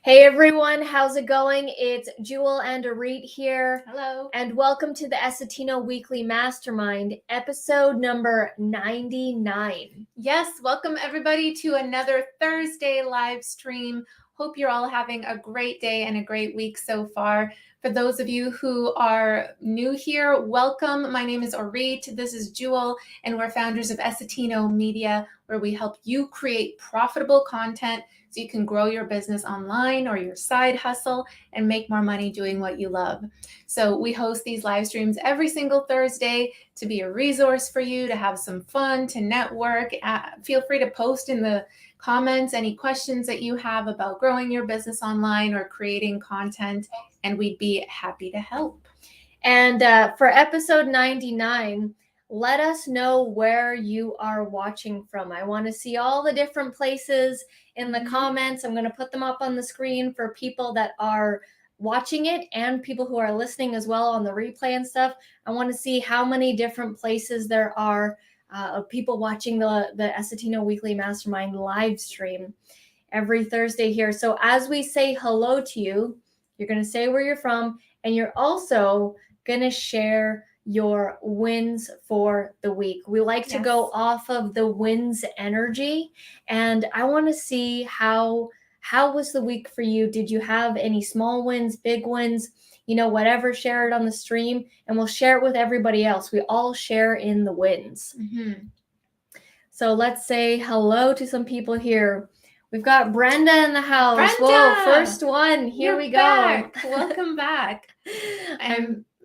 Hey everyone, how's it going? It's Jewel and Arit here. Hello. And welcome to the Essetino Weekly Mastermind, episode number 99. Yes, welcome everybody to another Thursday live stream. Hope you're all having a great day and a great week so far. For those of you who are new here, welcome. My name is Arit. This is Jewel, and we're founders of Essetino Media, where we help you create profitable content so you can grow your business online or your side hustle and make more money doing what you love. So we host these live streams every single Thursday to be a resource for you, to have some fun, to network. Feel free to post in the comments any questions that you have about growing your business online or creating content, and we'd be happy to help. And for episode 99, let us know where you are watching from. I want to see all the different places in the comments. I'm going to put them up on the screen for people that are watching it and people who are listening as well on the replay and stuff. I want to see how many different places there are of people watching the Essetino Weekly Mastermind live stream every Thursday here. So as we say hello to you, you're going to say where you're from, and you're also going to share your wins for the week. We like to go off of the wins energy, and I want to see how was the week for you? Did you have any small wins, big wins, whatever? Share it on the stream, and we'll share it with everybody else. We all share in the wins. So let's say hello to some people here. We've got Brenda in the house. Brenda! Whoa, first one. Here we go. Back. Welcome back.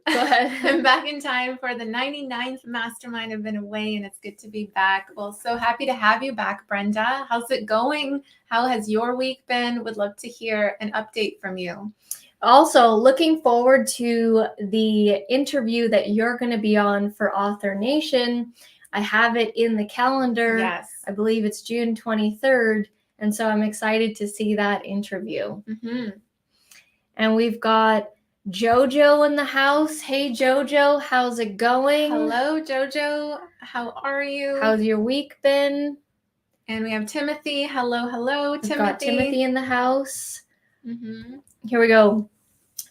Go ahead. I'm back in time for the 99th mastermind. I've been away and it's good to be back. Well, so happy to have you back, Brenda. How's it going? How has your week been? Would love to hear an update from you. Also, looking forward to the interview that you're going to be on for Author Nation. I have it in the calendar. Yes. I believe it's June 23rd. And so I'm excited to see that interview. And we've got Jojo in the house. Hey, Jojo, how's it going? Hello, Jojo. How are you? How's your week been? And we have Timothy. Hello, Timothy. We've got Timothy in the house. Here we go.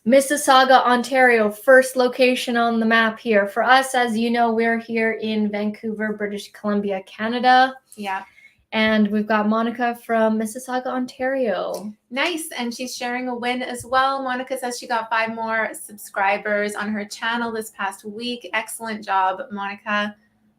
Mississauga, Ontario, first location on the map here. For us, as you know, we're here in Vancouver, British Columbia, Canada. Yeah. And we've got Monica from Mississauga, Ontario. Nice. And she's sharing a win as well. Monica says she got 5 more subscribers on her channel this past week. Excellent job, Monica.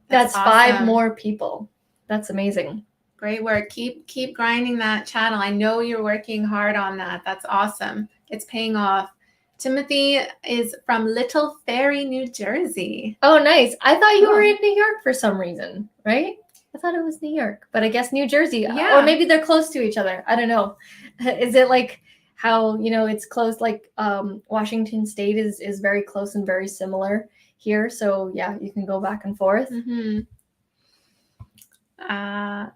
That's awesome. 5 more people. That's amazing. Great work. Keep grinding that channel. I know you're working hard on that. That's awesome. It's paying off. Timothy is from Little Ferry, New Jersey. Oh, nice. I thought you were in New York for some reason, right? I thought it was New York, but I guess New Jersey. Yeah. Or maybe they're close to each other. I don't know. Is it like how, it's close, like Washington State is very close and very similar here. So yeah, you can go back and forth.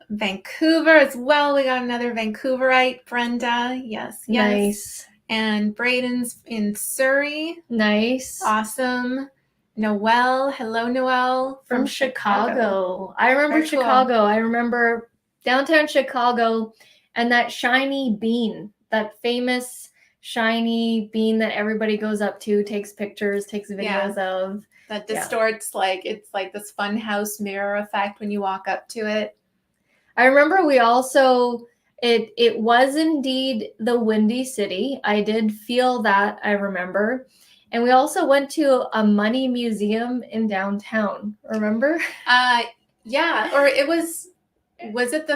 Vancouver as well. We got another Vancouverite, Brenda. Yes. Nice. And Braden's in Surrey. Nice. Awesome. Noelle. Hello, Noelle. From Chicago. I remember Very Chicago. cool. I remember downtown Chicago and that shiny bean, that famous shiny bean that everybody goes up to, takes pictures, takes videos of. That distorts, it's like this fun house mirror effect when you walk up to it. I remember we also, it was indeed the Windy City. I did feel that, I remember. And we also went to a money museum in downtown, remember? Yeah, or was it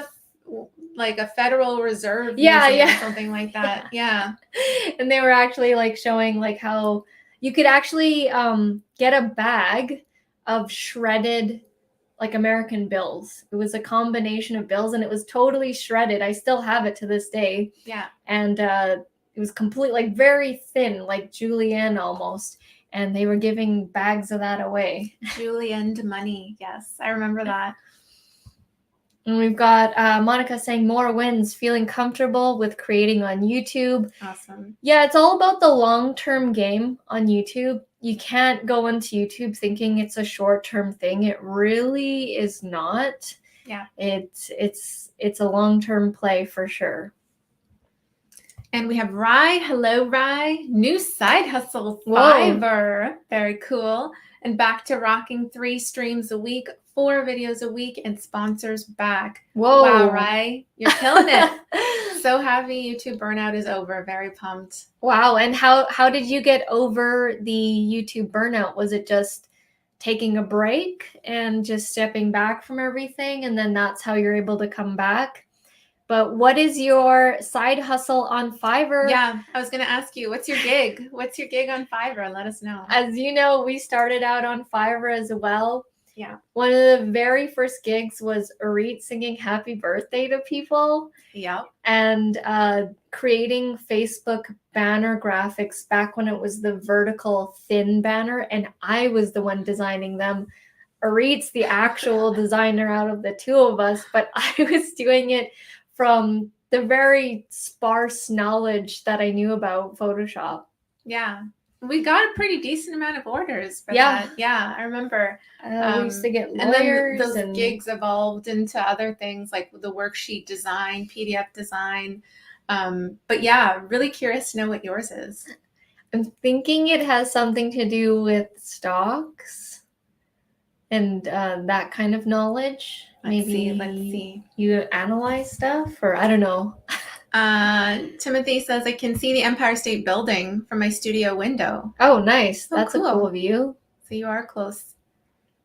like a Federal Reserve museum or something like that? Yeah. And they were actually like showing like how you could actually get a bag of shredded like American bills. It was a combination of bills and it was totally shredded. I still have it to this day. Yeah. And it was complete, like very thin, like julienne almost. And they were giving bags of that away. Julienne money. Yes, I remember that. And we've got Monica saying more wins, feeling comfortable with creating on YouTube. Awesome. Yeah, it's all about the long-term game on YouTube. You can't go into YouTube thinking it's a short-term thing. It really is not. Yeah. It's a long-term play for sure. And we have Rye. Hello, Rye. New side hustle, Fiverr. Very cool. And back to rocking 3 streams a week, 4 videos a week, and sponsors back. Whoa. Wow, Rye. You're killing it. So happy YouTube burnout is over. Very pumped. Wow. And how did you get over the YouTube burnout? Was it just taking a break and just stepping back from everything? And then that's how you're able to come back? But what is your side hustle on Fiverr? Yeah, I was going to ask you, what's your gig? What's your gig on Fiverr? Let us know. As you know, we started out on Fiverr as well. Yeah. One of the very first gigs was Arit singing happy birthday to people. Yeah. And creating Facebook banner graphics back when it was the vertical thin banner. And I was the one designing them. Arit's the actual designer out of the two of us, but I was doing it from the very sparse knowledge that I knew about Photoshop. Yeah. We got a pretty decent amount of orders for that. Yeah, I remember. We used to get lawyers. And then those gigs evolved into other things like the worksheet design, PDF design. But yeah, really curious to know what yours is. I'm thinking it has something to do with stocks and that kind of knowledge. Let's see. You analyze stuff, or I don't know. Timothy says, I can see the Empire State Building from my studio window. Oh, nice. That's cool. A cool view. So you are close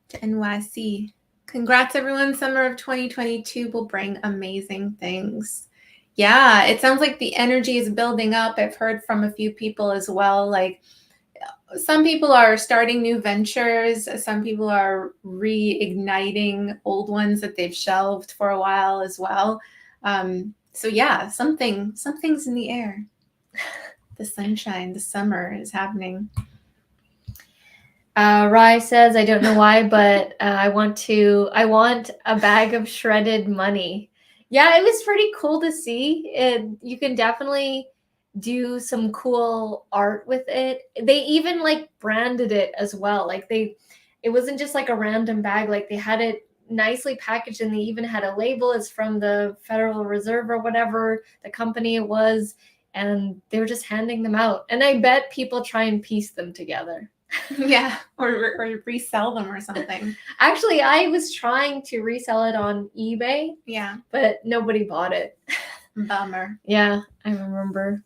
to NYC. Congrats, everyone. Summer of 2022 will bring amazing things. Yeah, it sounds like the energy is building up. I've heard from a few people as well. Like, some people are starting new ventures. Some people are reigniting old ones that they've shelved for a while as well. So yeah, something's in the air. The sunshine, the summer is happening. Rye says, I don't know why, but I want a bag of shredded money. Yeah, it was pretty cool to see. You can definitely do some cool art with it. They even like branded it as well. Like it wasn't just like a random bag. Like they had it nicely packaged and they even had a label. It's from the Federal Reserve or whatever the company it was. And they were just handing them out. And I bet people try and piece them together. Yeah, or resell them or something. Actually, I was trying to resell it on eBay. Yeah. But nobody bought it. Bummer. Yeah, I remember.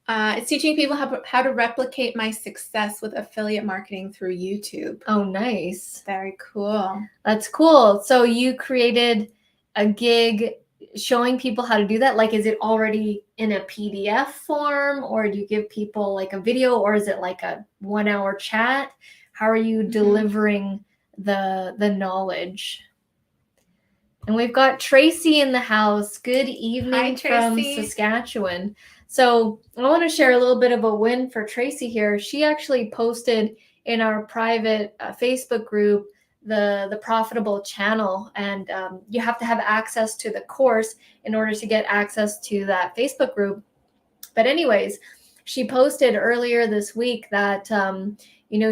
It's teaching people how to replicate my success with affiliate marketing through YouTube. Oh, nice. Very cool. That's cool. So you created a gig showing people how to do that? Like, is it already in a PDF form, or do you give people like a video, or is it like a 1-hour chat? How are you delivering the knowledge? And we've got Tracy in the house. Good evening. Hi, from Saskatchewan. So I want to share a little bit of a win for Tracy here. She actually posted in our private Facebook group the profitable channel, and you have to have access to the course in order to get access to that Facebook group. But anyways, she posted earlier this week that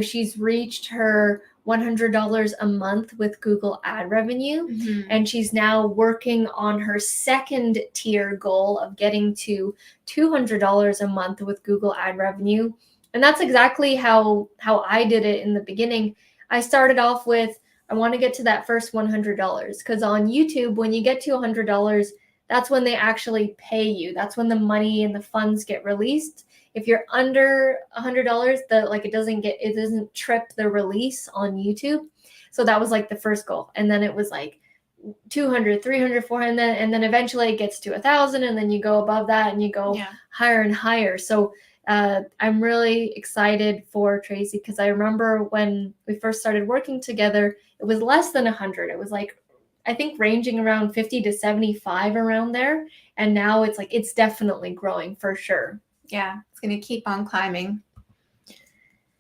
she's reached her $100 a month with Google ad revenue. Mhm. And she's now working on her second tier goal of getting to $200 a month with Google ad revenue. And that's exactly how I did it in the beginning. I started off with, I want to get to that first $100, because on YouTube, when you get to $100, that's when they actually pay you. That's when the money and the funds get released. If you're under $100, it doesn't trip the release on YouTube. So that was like the first goal. And then it was like 200, 300, 400, and then eventually it gets to 1,000, and then you go above that and you go higher and higher. So I'm really excited for Tracy, because I remember when we first started working together, it was less than 100. It was like, I think ranging around 50 to 75 around there. And now it's like, it's definitely growing for sure. Yeah, it's going to keep on climbing.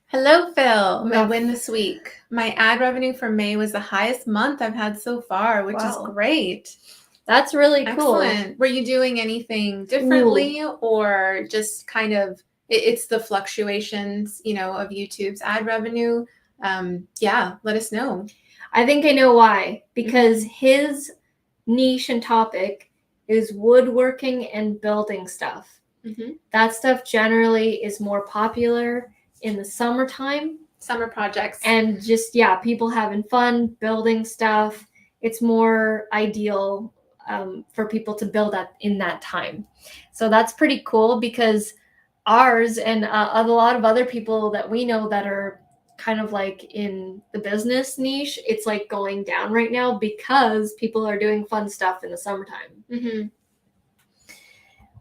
Hello, Phil. My win this week. My ad revenue for May was the highest month I've had so far, which is great. That's really cool. Excellent. Were you doing anything differently or just kind of, it's the fluctuations, of YouTube's ad revenue? Let us know. I think I know why. Because his niche and topic is woodworking and building stuff. That stuff generally is more popular in the summertime. Summer projects. And just, people having fun, building stuff. It's more ideal for people to build in that time. So that's pretty cool, because ours and a lot of other people that we know that are kind of like in the business niche, it's like going down right now because people are doing fun stuff in the summertime.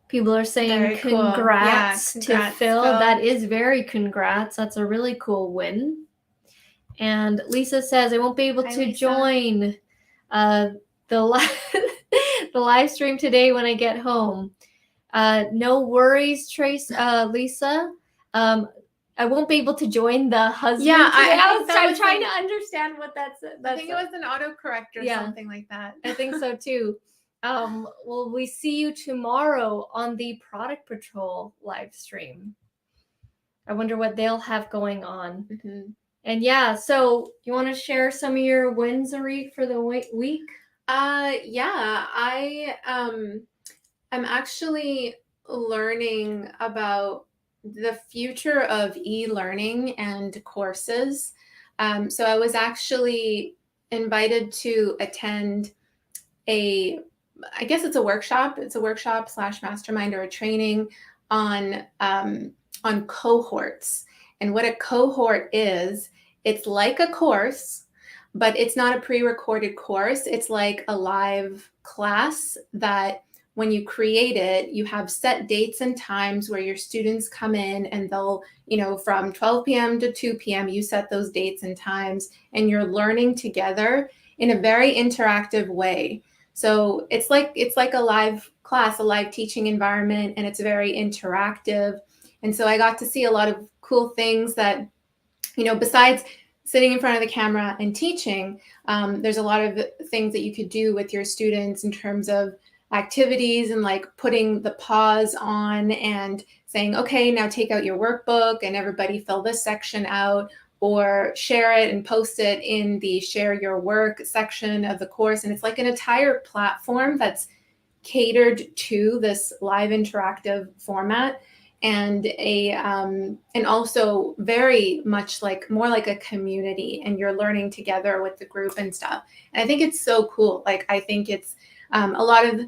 People are saying congrats to Phil. That is very congrats. That's a really cool win. And Lisa says, I won't be able to join the live stream today when I get home. No worries, Lisa. I won't be able to join the husband. Yeah, I'm trying to understand what that's. I think it was an autocorrect or something like that. I think so too. Well, we see you tomorrow on the Product Patrol live stream. I wonder what they'll have going on. And so you want to share some of your wins, Arit, for the week? I'm actually learning about the future of e-learning and courses. So I was actually invited to attend I guess it's a workshop. It's a workshop / mastermind or a training on cohorts. And what a cohort is, it's like a course, but it's not a pre-recorded course. It's like a live class that when you create it, you have set dates and times where your students come in and they'll, from 12 p.m. to 2 p.m., you set those dates and times and you're learning together in a very interactive way. So it's like a live class, a live teaching environment, and it's very interactive. And so I got to see a lot of cool things that, besides sitting in front of the camera and teaching, there's a lot of things that you could do with your students in terms of activities and like putting the pause on and saying, okay, now take out your workbook and everybody fill this section out, or share it and post it in the share your work section of the course. And it's like an entire platform that's catered to this live interactive format, and and also very much more like a community, and you're learning together with the group and stuff. And I think it's so cool. Like, I think it's a lot of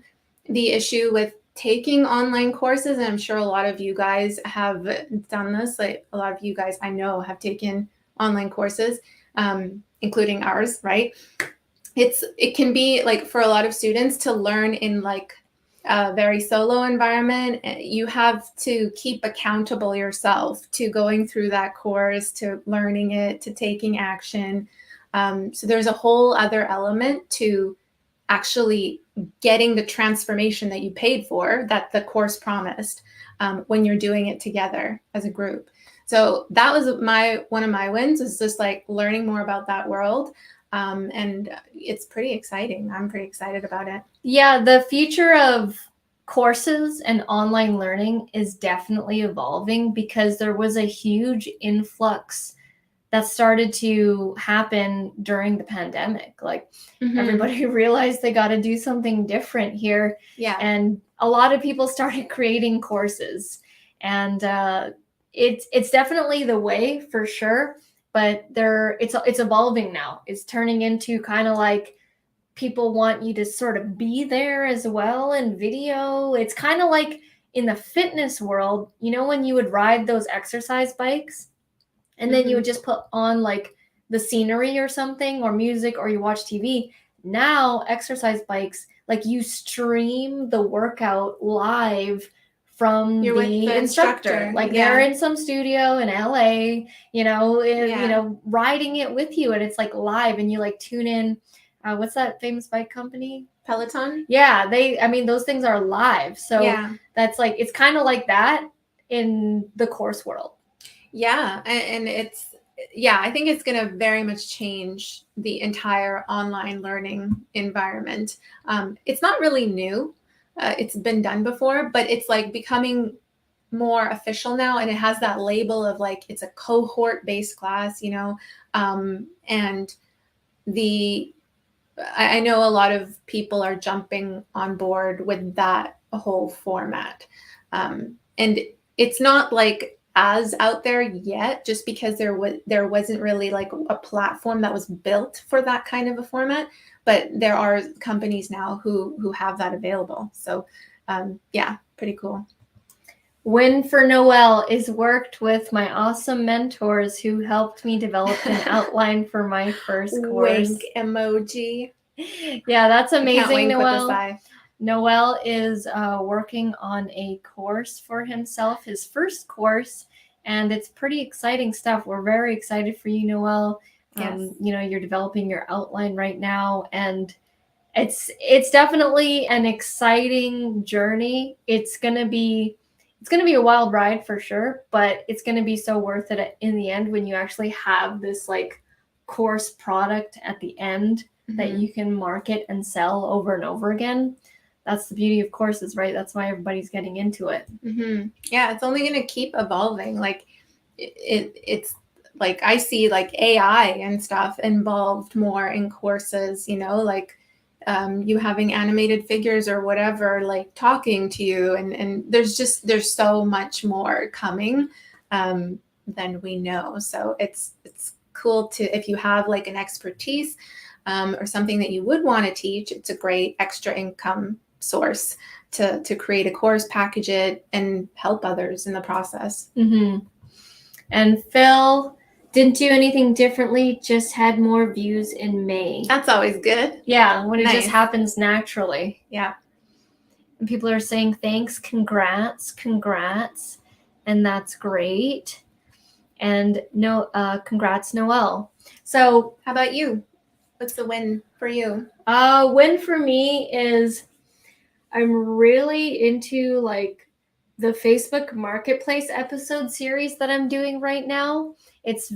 the issue with taking online courses, and I'm sure a lot of you guys have done this. Like, a lot of you guys I know have taken online courses, including ours, right? It can be like, for a lot of students to learn in like a very solo environment, you have to keep accountable yourself to going through that course, to learning it, to taking action. So there's a whole other element to actually getting the transformation that you paid for, that the course promised, when you're doing it together as a group. So that was one of my wins, is just like learning more about that world. And it's pretty exciting. I'm pretty excited about it. Yeah, the future of courses and online learning is definitely evolving, because there was a huge influx that started to happen during the pandemic. Like Mhm. everybody realized they got to do something different here. Yeah. And a lot of people started creating courses, and it's definitely the way for sure. But it's evolving now. It's turning into kind of like people want you to sort of be there as well in video. It's kind of like in the fitness world, you know, when you would ride those exercise bikes and then you would just put on like the scenery or something or music, or you watch TV. Now exercise bikes, like you stream the workout live from You're with the the instructor. Like Yeah. they're in some studio in LA, you know, Yeah. you know, riding it with you, and it's like live, and you like tune in. What's that famous bike company? Peloton. Yeah, I mean, those things are live. So Yeah. that's like, it's kind of like that in the course world. Yeah. And it's, yeah, I think it's going to very much change the entire online learning environment. It's not really new. It's been done before, but it's like becoming more official now, and it has that label of like it's a cohort-based class, you know. And I know a lot of people are jumping on board with that whole format, and it's not like as out there yet, just because there wasn't really like a platform that was built for that kind of a format. But there are companies now who have that available. So yeah, pretty cool. Win for Noelle is worked with my awesome mentors who helped me develop an outline for my first course. Wink emoji. Yeah, that's amazing, I can't wink Noelle. with this eye. Noelle is working on a course for himself, his first course, and it's pretty exciting stuff. We're very excited for you, Noelle. Yes. You know, you're developing your outline right now, and it's definitely an exciting journey. It's gonna be a wild ride for sure, but it's gonna be so worth it in the end when you actually have this like course product at the end that you can market and sell over and over again. That's the beauty of courses, right? That's why everybody's getting into it. Yeah, it's only going to keep evolving. Like it's like I see like AI and stuff involved more in courses, you know, like you having animated figures or whatever, like talking to you, and there's so much more coming than we know. So it's cool to, if you have like an expertise or something that you would want to teach, it's a great extra income source to create a course, package it, and help others in the process. And Phil didn't do anything differently, just had more views in May. That's always good. Yeah, when it just happens naturally. Yeah. And people are saying thanks, congrats, and that's great. And congrats, Noelle. So how about you? What's the win for you? Win for me is I'm really into like the Facebook Marketplace episode series that I'm doing right now. It's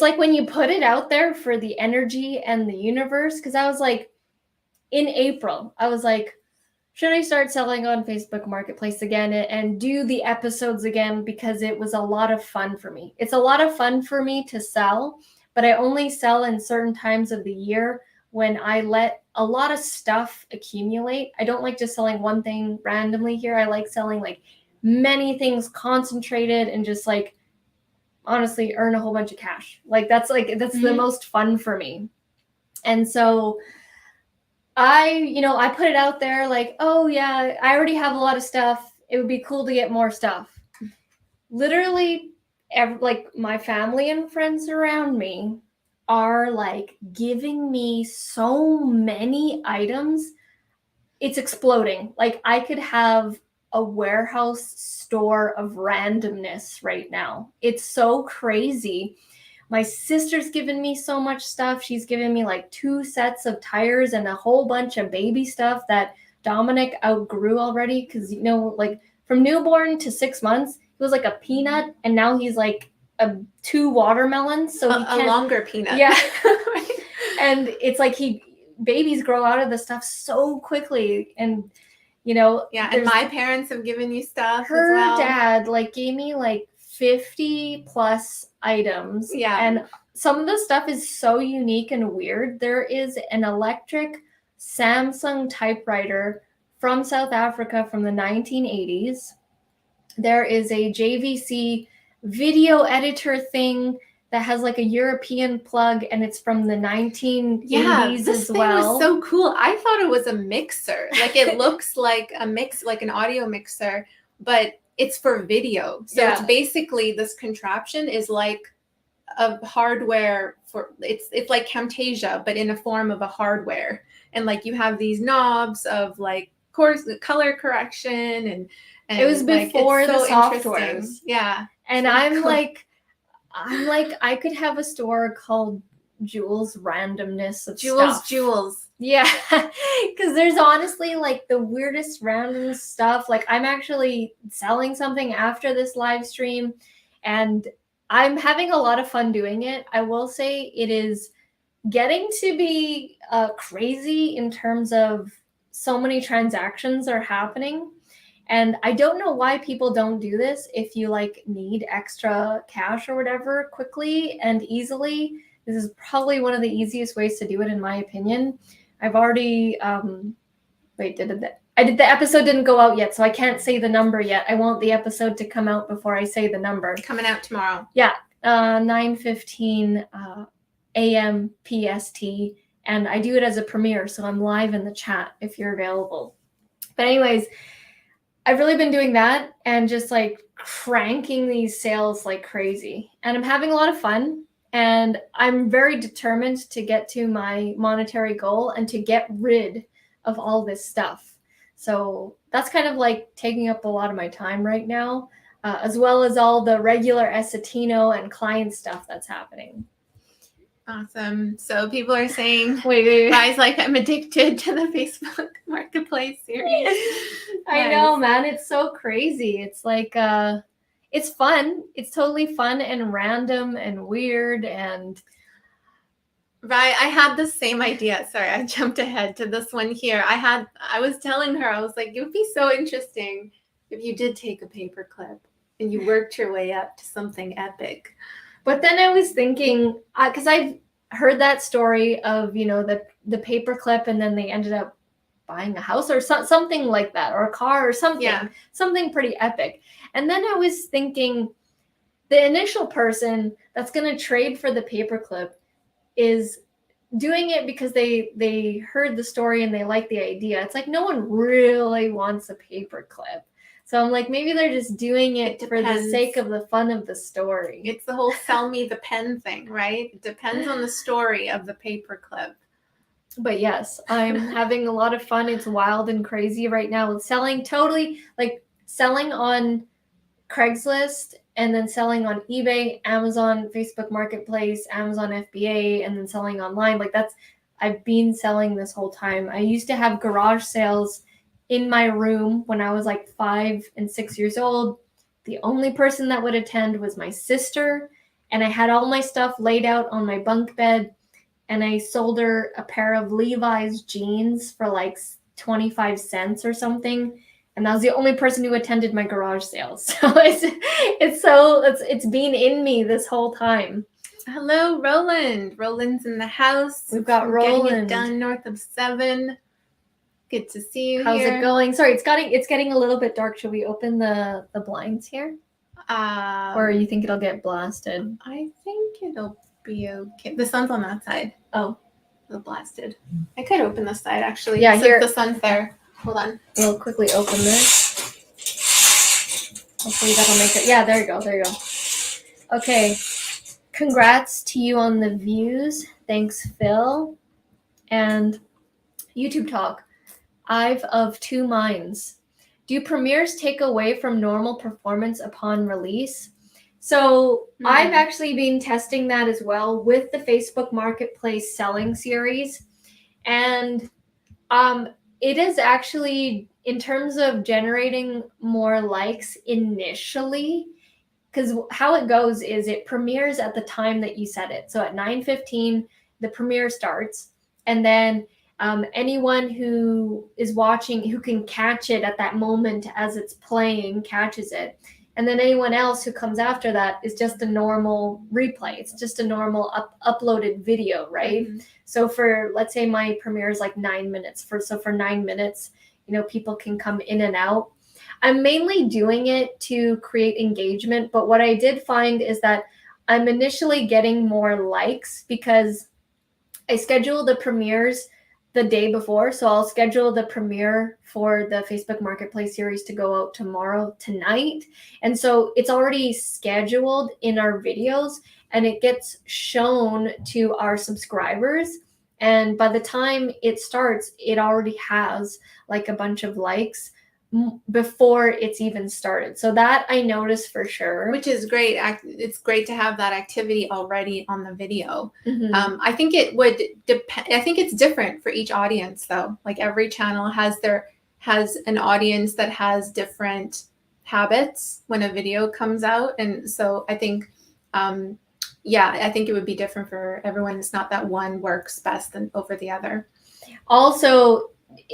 like when you put it out there for the energy and the universe, because I was like, in April, I was like, should I start selling on Facebook Marketplace again and do the episodes again? Because it was a lot of fun for me. It's a lot of fun for me to sell, but I only sell in certain times of the year when I let a lot of stuff accumulate. I don't like just selling one thing randomly here. I like selling like many things concentrated and just like honestly earn a whole bunch of cash. Like that's the most fun for me. And so I put it out there like, oh yeah, I already have a lot of stuff. It would be cool to get more stuff. Literally, like my family and friends around me are like giving me so many items. It's exploding. Like I could have a warehouse store of randomness right now. It's so crazy. My sister's given me so much stuff. She's given me like 2 sets of tires and a whole bunch of baby stuff that Dominic outgrew already. Because, you know, like from newborn to 6 months, he was like a peanut. And now he's like 2 watermelons. So a longer peanut. Yeah. And it's like babies grow out of the stuff so quickly. And, you know. Yeah. And my parents have given you stuff her as well. Dad like gave me like 50 plus items. Yeah. And some of the stuff is so unique and weird. There is an electric Samsung typewriter from South Africa from the 1980s. There is a JVC video editor thing that has like a European plug, and it's from the 1980s this as thing well. was so cool. I thought it was a mixer. Like it looks like a mix, like an audio mixer, but it's for video. So it's basically, this contraption is like a hardware for, it's like Camtasia, but in a form of a hardware. And like you have these knobs of like course color correction, and it was before it's the so softwares. Yeah. And I'm like, I could have a store called Jules Randomness of stuff. Jules. Yeah, because there's honestly like the weirdest random stuff. Like I'm actually selling something after this live stream, and I'm having a lot of fun doing it. I will say it is getting to be crazy in terms of so many transactions are happening. And I don't know why people don't do this. If you like need extra cash or whatever quickly and easily, this is probably one of the easiest ways to do it, in my opinion. I've already, the episode didn't go out yet, so I can't say the number yet. I want the episode to come out before I say the number. Coming out tomorrow. Yeah, 9:15 a.m. PST, and I do it as a premiere, so I'm live in the chat if you're available. But anyways, I've really been doing that and just like cranking these sales like crazy. And I'm having a lot of fun. And I'm very determined to get to my monetary goal and to get rid of all this stuff. So that's kind of like taking up a lot of my time right now, as well as all the regular Essetino and client stuff that's happening. Awesome. So people are saying, wait. Guys, like I'm addicted to the Facebook Marketplace series. I know, man. It's so crazy. It's like, it's fun. It's totally fun and random and weird. And right. I had the same idea. Sorry, I jumped ahead to this one here. I was telling her, I was like, it would be so interesting if you did take a paperclip and you worked your way up to something epic. But then I was thinking, because I've heard that story of, the paperclip, and then they ended up buying a house or something like that, or a car or something pretty epic. And then I was thinking, the initial person that's going to trade for the paperclip is doing it because they heard the story and they like the idea. It's like no one really wants a paperclip. So I'm like, maybe they're just doing it for the sake of the fun of the story. It's the whole sell me the pen thing, right? It depends on the story of the paperclip. But yes, I'm having a lot of fun. It's wild and crazy right now. It's selling on Craigslist, and then selling on eBay, Amazon, Facebook Marketplace, Amazon FBA, and then selling online. I've been selling this whole time. I used to have garage sales in my room when I was like 5 and 6 years old. The only person that would attend was my sister, and I had all my stuff laid out on my bunk bed, and I sold her a pair of Levi's jeans for like 25 cents or something. And that was the only person who attended my garage sales. So it's been in me this whole time. Hello, Roland. Roland's in the house. We've got Roland. Getting it done north of 7. Good to see you. How's it going? Sorry, it's getting a little bit dark. Should we open the blinds here? Or you think it'll get blasted? I think it'll be okay. The sun's on that side. Oh, it'll blasted. I could open this side actually. Yeah, here. The sun's there. Hold on. We'll quickly open this. Hopefully that'll make it. Yeah, there you go. There you go. Okay. Congrats to you on the views. Thanks, Phil. And YouTube talk. I've of two minds. Do premieres take away from normal performance upon release? So I've actually been testing that as well with the Facebook Marketplace selling series. And it is actually, in terms of generating more likes initially, because how it goes is it premieres at the time that you set it. So at 9:15, the premiere starts, and then anyone who is watching, who can catch it at that moment as it's playing, catches it. And then anyone else who comes after that is just a normal replay. It's just a normal uploaded video, right? Mm-hmm. So for, let's say my premiere is like 9 minutes. For 9 minutes, people can come in and out. I'm mainly doing it to create engagement, but what I did find is that I'm initially getting more likes because I schedule the premieres the day before. So I'll schedule the premiere for the Facebook Marketplace series to go out tonight. And so it's already scheduled in our videos and it gets shown to our subscribers. And by the time it starts, it already has like a bunch of likes before it's even started. So that I noticed for sure. Which is great. It's great to have that activity already on the video. Mm-hmm. I think it would depend. I think it's different for each audience though. Like every channel has an audience that has different habits when a video comes out. And so I think, I think it would be different for everyone. It's not that one works best over the other. Also,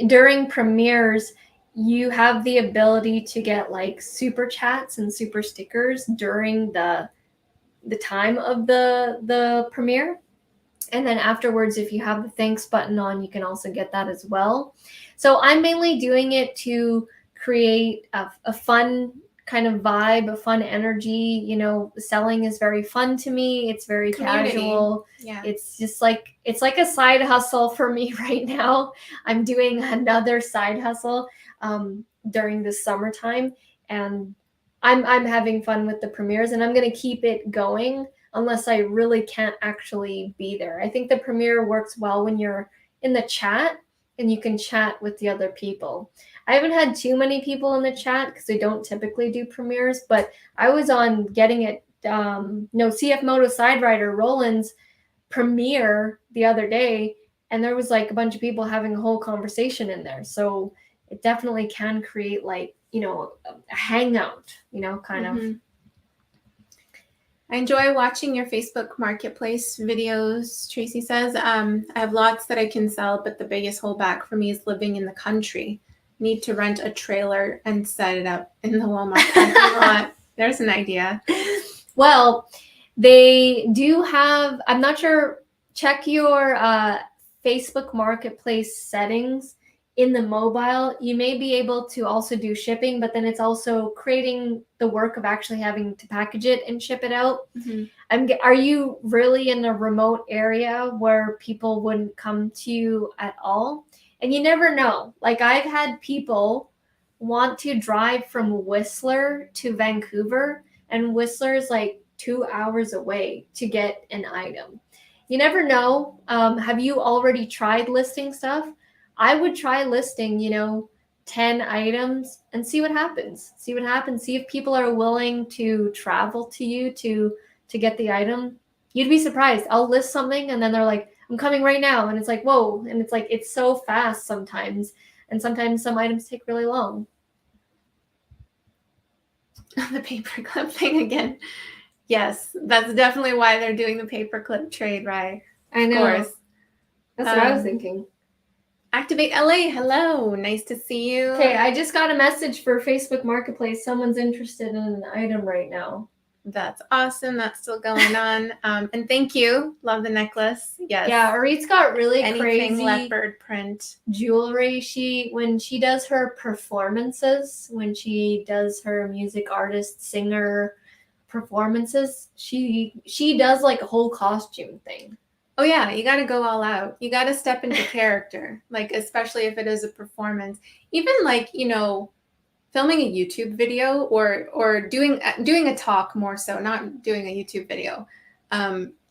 during premieres, you have the ability to get like super chats and super stickers during the time of the premiere. And then afterwards, if you have the thanks button on, you can also get that as well. So I'm mainly doing it to create a fun kind of vibe, a fun energy. Selling is very fun to me. It's very casual. Yeah. It's just like, it's like a side hustle for me right now. I'm doing another side hustle during the summertime, and I'm having fun with the premieres, and I'm going to keep it going unless I really can't actually be there. I think the premiere works well when you're in the chat and you can chat with the other people. I haven't had too many people in the chat because I don't typically do premieres, but I was on Getting It, CF Moto Side Rider Roland's premiere the other day, and there was like a bunch of people having a whole conversation in there. So it definitely can create like, a hangout, kind of. I enjoy watching your Facebook Marketplace videos, Tracy says. I have lots that I can sell, but the biggest holdback for me is living in the country. Need to rent a trailer and set it up in the Walmart parking lot. There's an idea. Well, they do have, I'm not sure, check your Facebook Marketplace settings. In the mobile, you may be able to also do shipping, but then it's also creating the work of actually having to package it and ship it out. Mm-hmm. Are you really in a remote area where people wouldn't come to you at all? And you never know. Like I've had people want to drive from Whistler to Vancouver, and Whistler is like 2 hours away to get an item. You never know. Have you already tried listing stuff? I would try listing, 10 items and see what happens. See if people are willing to travel to you to get the item. You'd be surprised. I'll list something and then they're like, I'm coming right now. And it's like, whoa. And it's like, it's so fast sometimes. And sometimes some items take really long. The paperclip thing again. Yes, that's definitely why they're doing the paperclip trade, right? I know. Of course. That's what I was thinking. Activate LA. Hello. Nice to see you. Okay, I just got a message for Facebook Marketplace. Someone's interested in an item right now. That's awesome. That's still going on. And thank you. Love the necklace. Yes. Yeah, Arit's got really Anything crazy leopard print jewelry. When she does her performances, when she does her music artist, singer performances, she does like a whole costume thing. Oh yeah, you got to go all out. You got to step into character, like especially if it is a performance. Even like, filming a YouTube video or doing a talk, more so, not doing a YouTube video.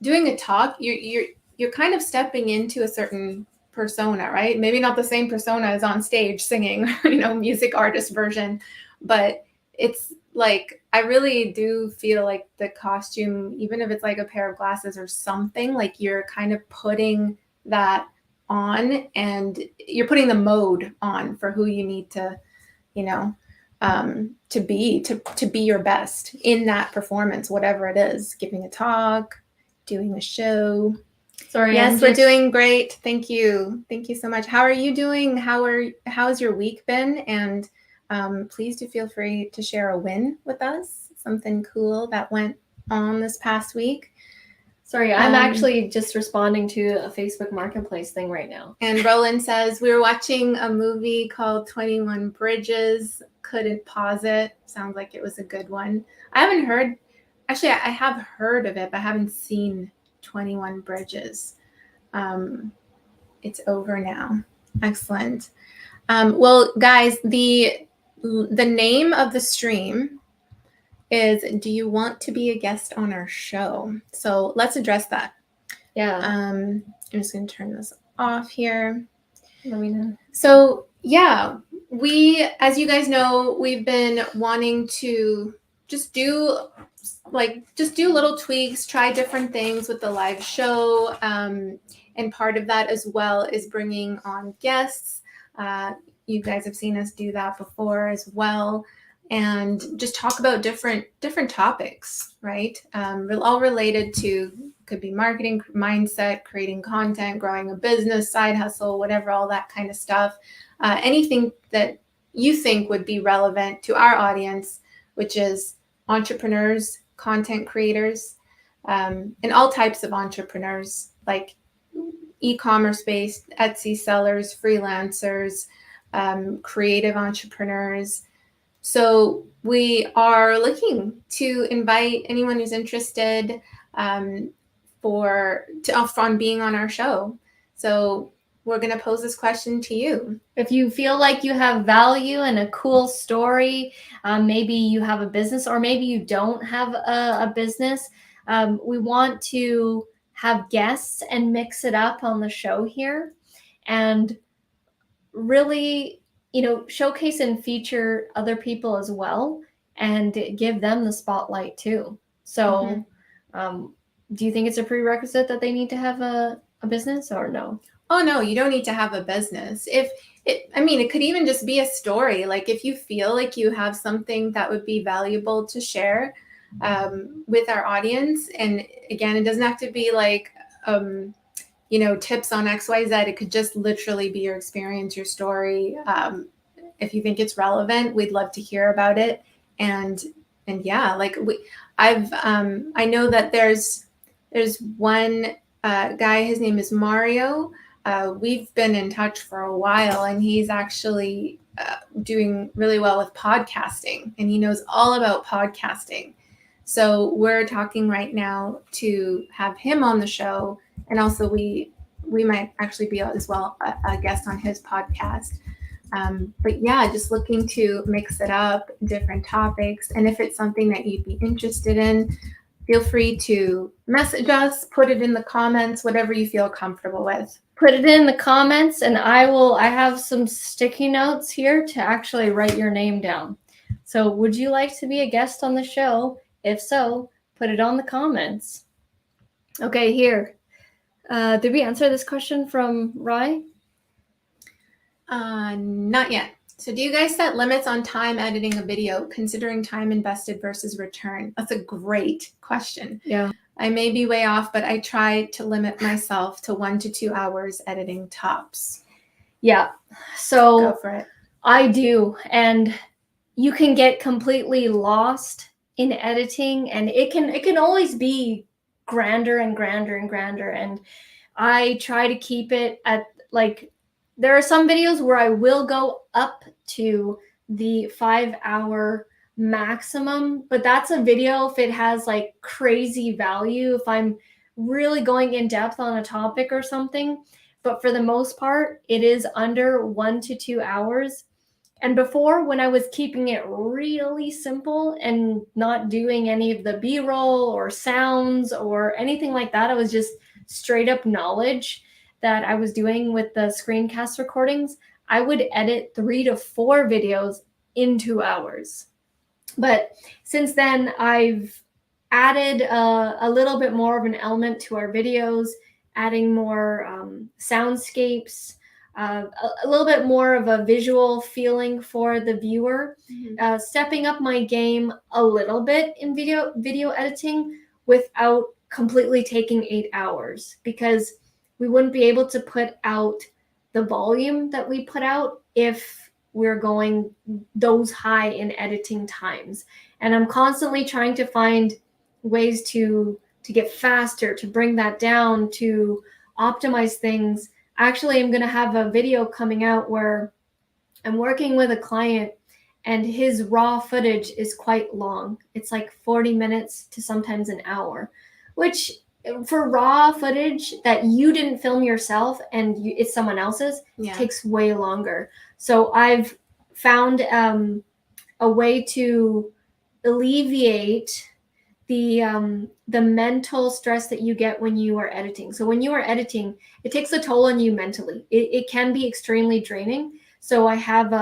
Doing a talk, you're kind of stepping into a certain persona, right? Maybe not the same persona as on stage singing, music artist version, but it's like, I really do feel like the costume, even if it's like a pair of glasses or something, like you're kind of putting that on and you're putting the mode on for who you need to, to be your best in that performance, whatever it is, giving a talk, doing a show. Sorry. Yes, we're doing great. Thank you. Thank you so much. How are you doing? How's your week been? And please do feel free to share a win with us. something cool that went on this past week. Sorry, I'm actually just responding to a Facebook Marketplace thing right now. And Roland says, we were watching a movie called 21 Bridges. Couldn't pause it. Sounds like it was a good one. I have heard of it, but I haven't seen 21 Bridges. It's over now. Excellent. Well, guys, the name of the stream is, do you want to be a guest on our show? So let's address that. Yeah. I'm just going to turn this off here. Let me know. So yeah, as you guys know, we've been wanting to just do little tweaks, try different things with the live show. And part of that as well is bringing on guests. You guys have seen us do that before as well. And just talk about different topics, right? All related to, could be marketing, mindset, creating content, growing a business, side hustle, whatever, all that kind of stuff. Anything that you think would be relevant to our audience, which is entrepreneurs, content creators, and all types of entrepreneurs, like e-commerce based, Etsy sellers, freelancers, creative entrepreneurs. So we are looking to invite anyone who's interested on being on our show. So we're going to pose this question to you. If you feel like you have value and a cool story, maybe you have a business, or maybe you don't have a business, we want to have guests and mix it up on the show here, and really, showcase and feature other people as well, and give them the spotlight too. So do you think it's a prerequisite that they need to have a business, or no? Oh, no, you don't need to have a business. It could even just be a story. Like, if you feel like you have something that would be valuable to share with our audience, and again, it doesn't have to be like, tips on XYZ. It could just literally be your experience, your story. If you think it's relevant, we'd love to hear about it. And yeah, I know that there's one guy, his name is Mario. We've been in touch for a while, and he's actually doing really well with podcasting, and he knows all about podcasting. So we're talking right now to have him on the show, and also we might actually be as well a guest on his podcast. But yeah, just looking to mix it up, different topics. And if it's something that you'd be interested in, feel free to message us, put it in the comments, whatever you feel comfortable with. Put it in the comments, and I have some sticky notes here to actually write your name down. So would you like to be a guest on the show? If so, put it on the comments. Okay, here. Did we answer this question from Rye? Not yet. So do you guys set limits on time editing a video, considering time invested versus return? That's a great question. Yeah. I may be way off, but I try to limit myself to 1 to 2 hours editing tops. Yeah. So go for it. I do. And you can get completely lost in editing, and it can always be grander and grander and grander. And I try to keep it at, like, there are some videos where I will go up to the 5-hour maximum, but that's a video if it has like crazy value, if I'm really going in depth on a topic or something. But for the most part, it is under 1 to 2 hours. And before, when I was keeping it really simple and not doing any of the B-roll or sounds or anything like that, I was just straight up knowledge that I was doing with the screencast recordings, I would edit 3 to 4 videos in 2 hours. But since then, I've added a little bit more of an element to our videos, adding more soundscapes, a little bit more of a visual feeling for the viewer, stepping up my game a little bit in video editing without completely taking 8 hours, because we wouldn't be able to put out the volume that we put out if we're going those high in editing times. And I'm constantly trying to find ways to get faster, to bring that down, to optimize things. Actually, I'm going to have a video coming out where I'm working with a client and his raw footage is quite long. It's like 40 minutes to sometimes an hour, which for raw footage that you didn't film yourself and it's someone else's, takes way longer. So I've found a way to alleviate the mental stress that you get when you are editing. So when you are editing, it takes a toll on you mentally. It can be extremely draining. So I have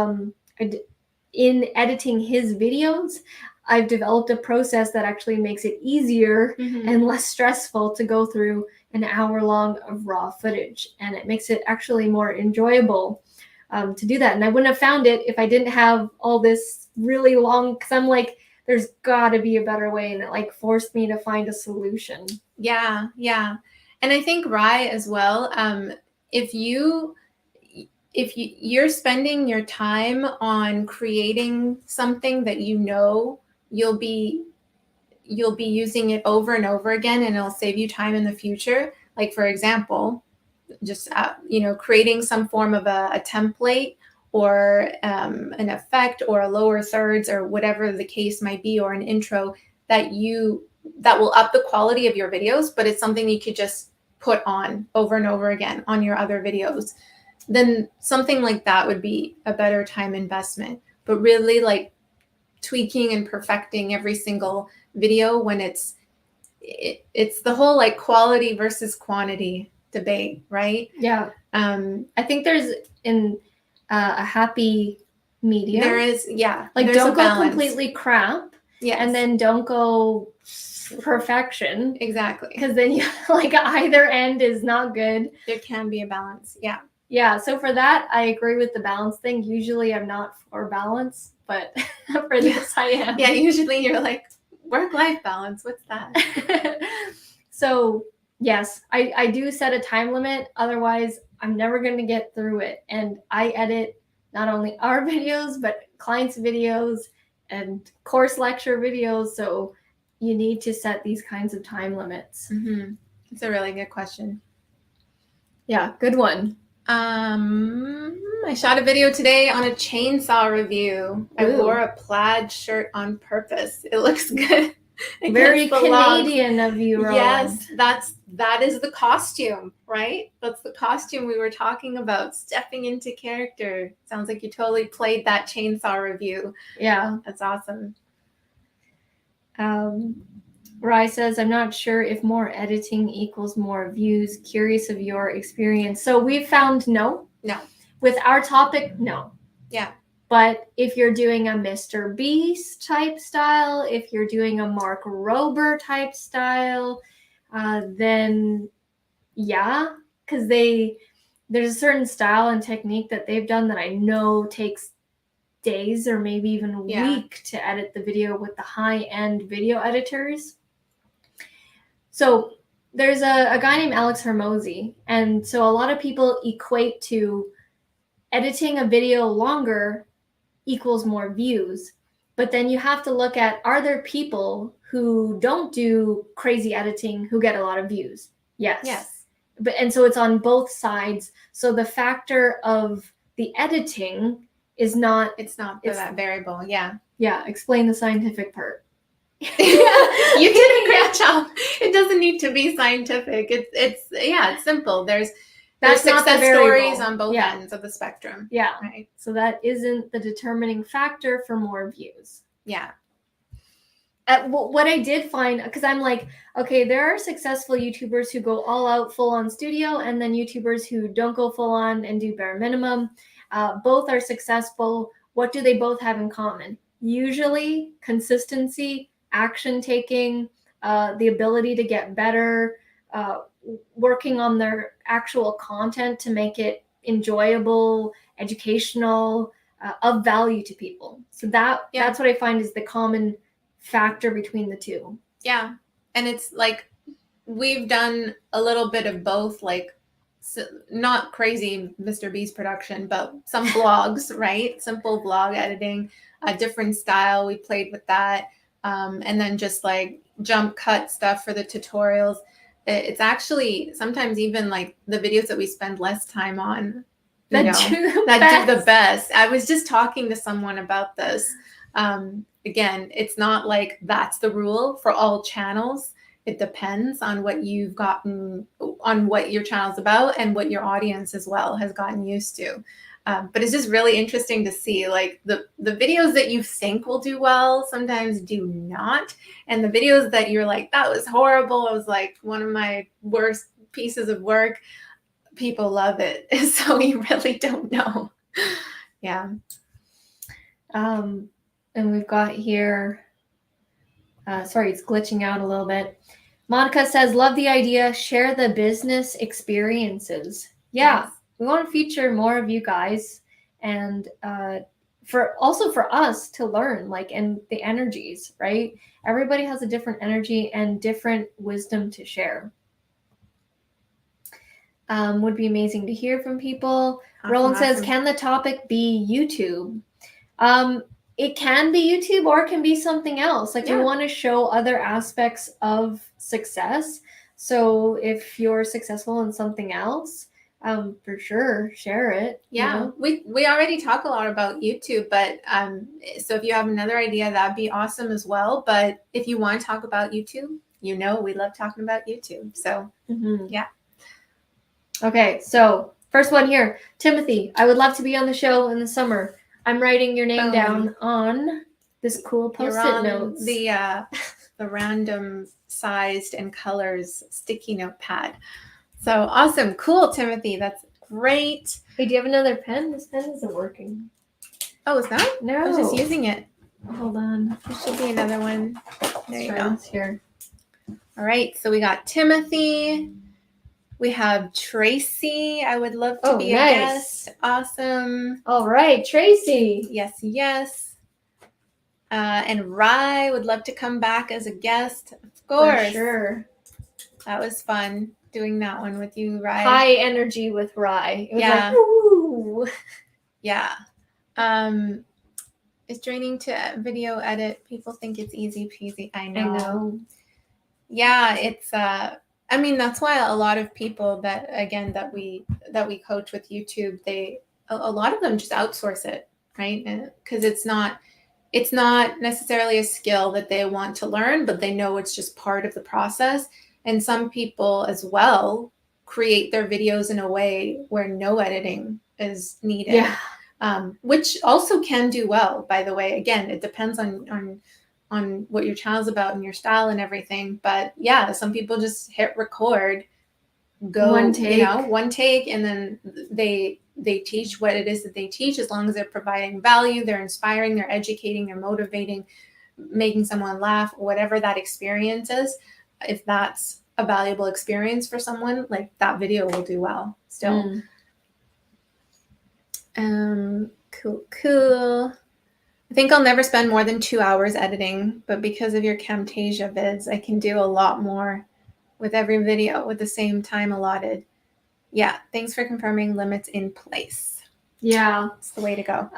in editing his videos, I've developed a process that actually makes it easier and less stressful to go through an hour long of raw footage. And it makes it actually more enjoyable to do that. And I wouldn't have found it if I didn't have all this really long, because I'm like, there's got to be a better way. And it like forced me to find a solution. Yeah. And I think Rye as well, if you're spending your time on creating something that you know you'll be using it over and over again, and it'll save you time in the future. Like, for example, just creating some form of a template or an effect or a lower thirds or whatever the case might be, or an intro that will up the quality of your videos, but it's something you could just put on over and over again on your other videos, then something like that would be a better time investment. But really, like, tweaking and perfecting every single video when it's the whole like quality versus quantity debate, right? Yeah. I think there's a happy medium. There is, like, don't go completely crap, and then don't go perfection. Exactly. Because then you like either end is not good. There can be a balance. Yeah, so for that, I agree with the balance thing. Usually I'm not for balance, but for this I am. Yeah, usually you're like, work-life balance, what's that? So yes, I do set a time limit. Otherwise, I'm never going to get through it. And I edit not only our videos, but clients' videos and course lecture videos. So you need to set these kinds of time limits. It's a really good question. Yeah, good one. I shot a video today on a chainsaw review. I wore a plaid shirt on purpose. It looks good. Very Canadian of you, Rowan. Yes, that is the costume, right? That's the costume we were talking about, stepping into character. Sounds like you totally played that chainsaw review. Yeah. That's awesome. Rye says, I'm not sure if more editing equals more views. Curious of your experience. So we've found no. With our topic, no. Yeah. But if you're doing a Mr. Beast type style, if you're doing a Mark Rober type style, then yeah, because there's a certain style and technique that they've done that I know takes days or maybe even a week to edit the video with the high-end video editors. So there's a guy named Alex Hermosi, and so a lot of people equate to editing a video longer equals more views. But then you have to look at, are there people who don't do crazy editing who get a lot of views? Yes. And so it's on both sides. So the factor of the editing is not... It's that variable. Yeah. Yeah. Explain the scientific part. You did a great job. It doesn't need to be scientific. It's simple. There's success stories on both ends of the spectrum. Yeah. Right. So that isn't the determining factor for more views. Yeah. What I did find, because I'm like, okay, there are successful YouTubers who go all out full on studio, and then YouTubers who don't go full on and do bare minimum. Both are successful. What do they both have in common? Usually consistency, action taking, the ability to get better, working on their actual content to make it enjoyable, educational, of value to people. So that's what I find is the common factor between the two. Yeah. And it's like we've done a little bit of both. Like not crazy Mr. Beast production, but some vlogs, right? Simple vlog editing, a different style. We played with that. And then just like jump cut stuff for the tutorials. It's actually sometimes even like the videos that we spend less time on, do the best. I was just talking to someone about this. Again, it's not like that's the rule for all channels. It depends on what you've gotten, on what your channel's about and what your audience as well has gotten used to. But it's just really interesting to see like the videos that you think will do well sometimes do not. And the videos that you're like, that was horrible, it was like one of my worst pieces of work, people love it. So you really don't know. Yeah. And we've got here, sorry, it's glitching out a little bit. Monica says, love the idea. Share the business experiences. Yeah. Yes. We want to feature more of you guys, and for us to learn, like, and the energies, right? Everybody has a different energy and different wisdom to share. Would be amazing to hear from people. Awesome, Roland says, can the topic be YouTube? It can be YouTube, or it can be something else. Like, we want to show other aspects of success. So if you're successful in something else, for sure, share it. Yeah, we already talk a lot about YouTube, but so if you have another idea, that'd be awesome as well. But if you want to talk about YouTube, we love talking about YouTube. So yeah. Okay, so first one here, Timothy. I would love to be on the show in the summer. I'm writing your name down on this cool Post-it notes. The random sized and colors sticky note pad. So awesome. Cool, Timothy. That's great. Hey, do you have another pen? This pen isn't working. Oh, it's not? No. I was just using it. Hold on. There should be another one. There you go. Here. All right. So we got Timothy. We have Tracy. I would love to be a guest. Awesome. All right, Tracy. Yes, yes. And Rye would love to come back as a guest. Of course. For sure. That was fun doing that one with you, Rye. High energy with Rye. It was like, woo. Yeah. Is training to video edit. People think it's easy peasy. I know. Yeah, it's I mean, that's why a lot of people that we coach with YouTube, a lot of them just outsource it, right? Because it's not necessarily a skill that they want to learn, but they know it's just part of the process. And some people as well create their videos in a way where no editing is needed. Yeah. Which also can do well, by the way. Again, it depends on what your channel's about and your style and everything. But yeah, some people just hit record, go one take, and then they teach what it is that they teach, as long as they're providing value, they're inspiring, they're educating, they're motivating, making someone laugh, whatever that experience is. If that's a valuable experience for someone, like, that video will do well still. Cool. I think I'll never spend more than 2 hours editing, but because of your Camtasia vids, I can do a lot more with every video with the same time allotted. Yeah, thanks for confirming limits in place. Yeah. It's the way to go.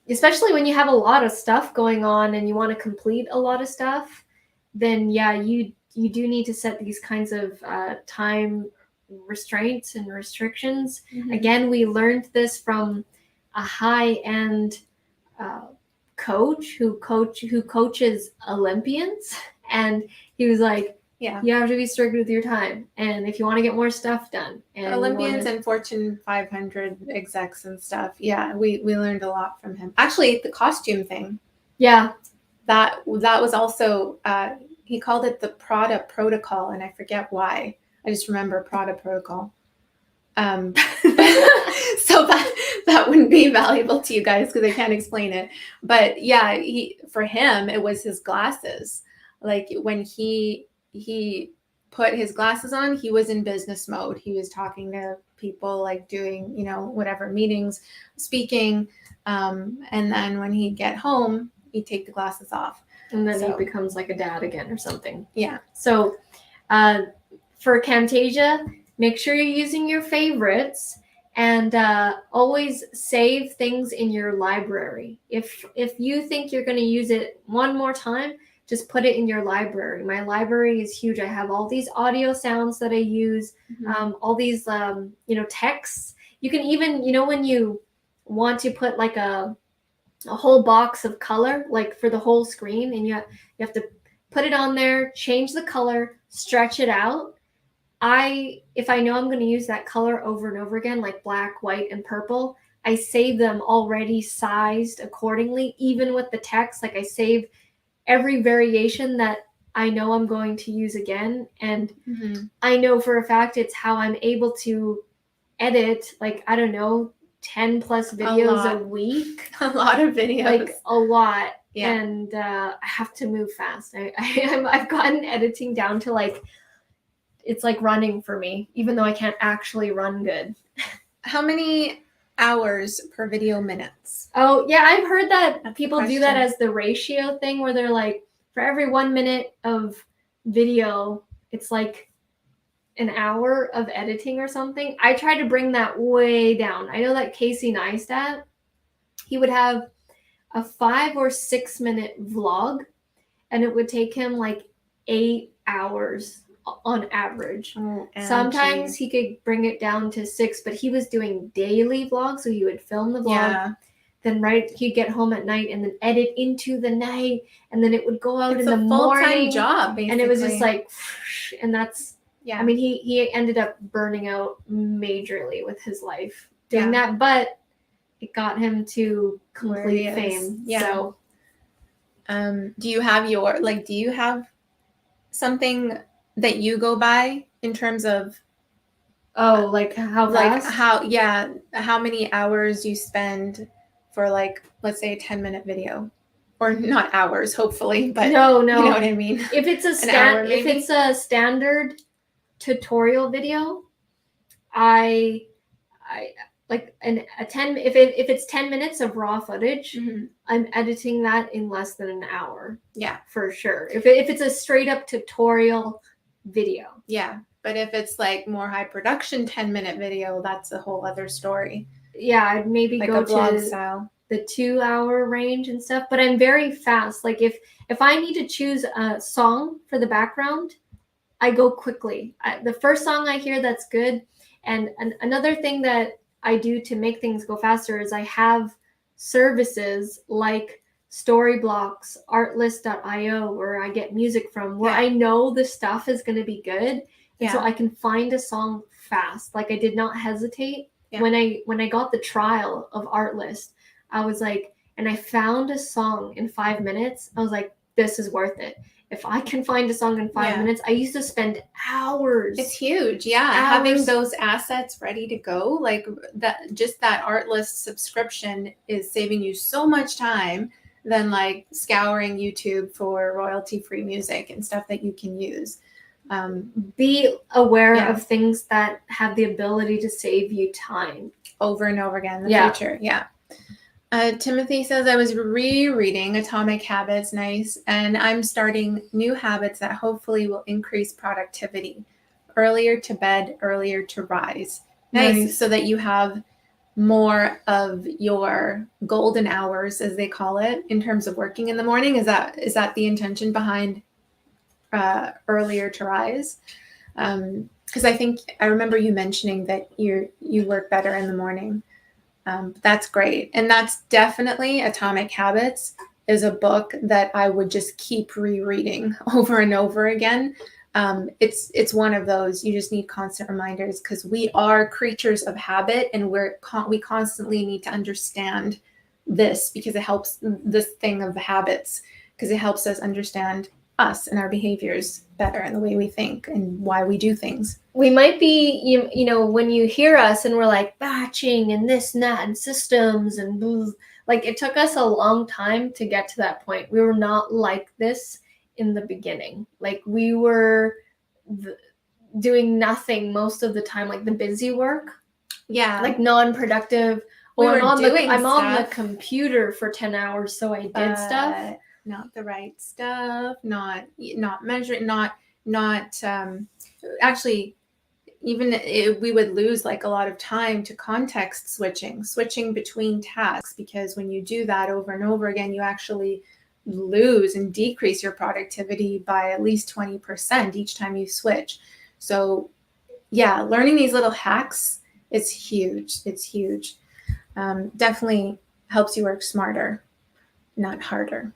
Especially when you have a lot of stuff going on and you want to complete a lot of stuff, then yeah, you do need to set these kinds of time restraints and restrictions. Again, we learned this from a high-end coach who coaches Olympians, and he was like, yeah, you have to be strict with your time, and if you want to get more stuff done. And Olympians and Fortune 500 execs and stuff. Yeah, we learned a lot from him. Actually, the costume thing. Yeah, that was also he called it the Prada protocol, and I forget why. I just remember Prada protocol. So that wouldn't be valuable to you guys because I can't explain it. But yeah, for him, it was his glasses. Like, when he put his glasses on, he was in business mode. He was talking to people, like doing, whatever, meetings, speaking. And then when he'd get home, he'd take the glasses off. And then he becomes like a dad again or something. Yeah. So for Camtasia, make sure you're using your favorites, and always save things in your library. If you think you're going to use it one more time, just put it in your library. My library is huge. I have all these audio sounds that I use, all these texts. You can even, when you want to put like a whole box of color, like for the whole screen, and you have to put it on there, change the color, stretch it out. If I know I'm going to use that color over and over again, like black, white, and purple, I save them already sized accordingly. Even with the text, like I save every variation that I know I'm going to use again. And I know for a fact it's how I'm able to edit, like, I don't know, 10 plus videos a week. A lot of videos. Like a lot. Yeah. And I have to move fast. I've gotten editing down to like, it's like running for me, even though I can't actually run good. How many hours per video minutes? Oh, yeah, I've heard that That's people do that as the ratio thing, where they're like, for every 1 minute of video, it's like an hour of editing or something. I try to bring that way down. I know that Casey Neistat, he would have a 5 or 6 minute vlog, and it would take him like 8 hours on average. Sometimes he could bring it down to 6, but he was doing daily vlogs, so he would film the vlog, then he'd get home at night and then edit into the night, and then it would go out in the morning. Job, basically. And it was just like, and that's, I mean, he ended up burning out majorly with his life doing that, but it got him to complete fame. So, do you have something that you go by in terms of like how fast? How many hours you spend for, like, let's say a 10-minute video, or not hours, hopefully, but no, you know what I mean? If it's if it's a standard tutorial video, I like a 10, if it's 10 minutes of raw footage, I'm editing that in less than an hour. Yeah, for sure. If it's a straight up tutorial video. Yeah. But if it's like more high production 10-minute video, that's a whole other story. Yeah, I'd maybe like go a vlog to style. The 2 hour range and stuff, but I'm very fast. Like if I need to choose a song for the background, I go quickly. The first song I hear that's good. And another thing that I do to make things go faster is I have services like Storyblocks, Artlist.io, where I get music from, where I know the stuff is going to be good. And so I can find a song fast. Like I did not hesitate. When I got the trial of Artlist, I was like, and I found a song in 5 minutes. I was like, this is worth it. If I can find a song in 5 minutes, I used to spend hours. It's huge. Yeah. Having those assets ready to go, like that Artlist subscription is saving you so much time than like scouring YouTube for royalty-free music and stuff that you can use. Be aware of things that have the ability to save you time over and over again in the future. Yeah. Timothy says, I was rereading Atomic Habits, nice, and I'm starting new habits that hopefully will increase productivity. Earlier to bed, earlier to rise. Nice. So that you have more of your golden hours, as they call it, in terms of working in the morning. Is that the intention behind earlier to rise? Because I remember you mentioning that you work better in the morning. That's great. And that's definitely Atomic Habits is a book that I would just keep rereading over and over again. It's one of those, you just need constant reminders, because we are creatures of habit, and we constantly need to understand this, because it helps this thing of the habits, because it helps us understand us and our behaviors better, and the way we think and why we do things. We might be, you know, when you hear us and we're like batching and this and that and systems and blah, like it took us a long time to get to that point. We were not like this in the beginning. Like we were doing nothing most of the time, like the busy work. Yeah. Like non-productive. I'm on the computer for 10 hours, so I did stuff. Not the right stuff, not measuring, not actually, we would lose like a lot of time to context switching between tasks, because when you do that over and over again, you actually lose and decrease your productivity by at least 20% each time you switch. So yeah, learning these little hacks is huge. It's huge. Definitely helps you work smarter, not harder.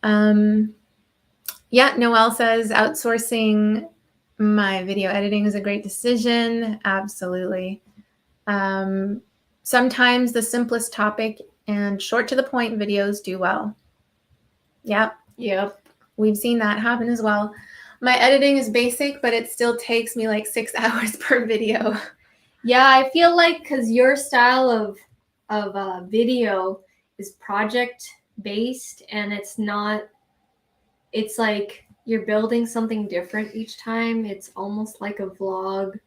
Yeah, Noelle says outsourcing my video editing is a great decision. Absolutely. Sometimes the simplest topic and short to the point videos do well. Yep. We've seen that happen as well. My editing is basic, but it still takes me like 6 hours per video. Yeah, I feel like because your style of video is project based, and it's like you're building something different each time. It's almost like a vlog.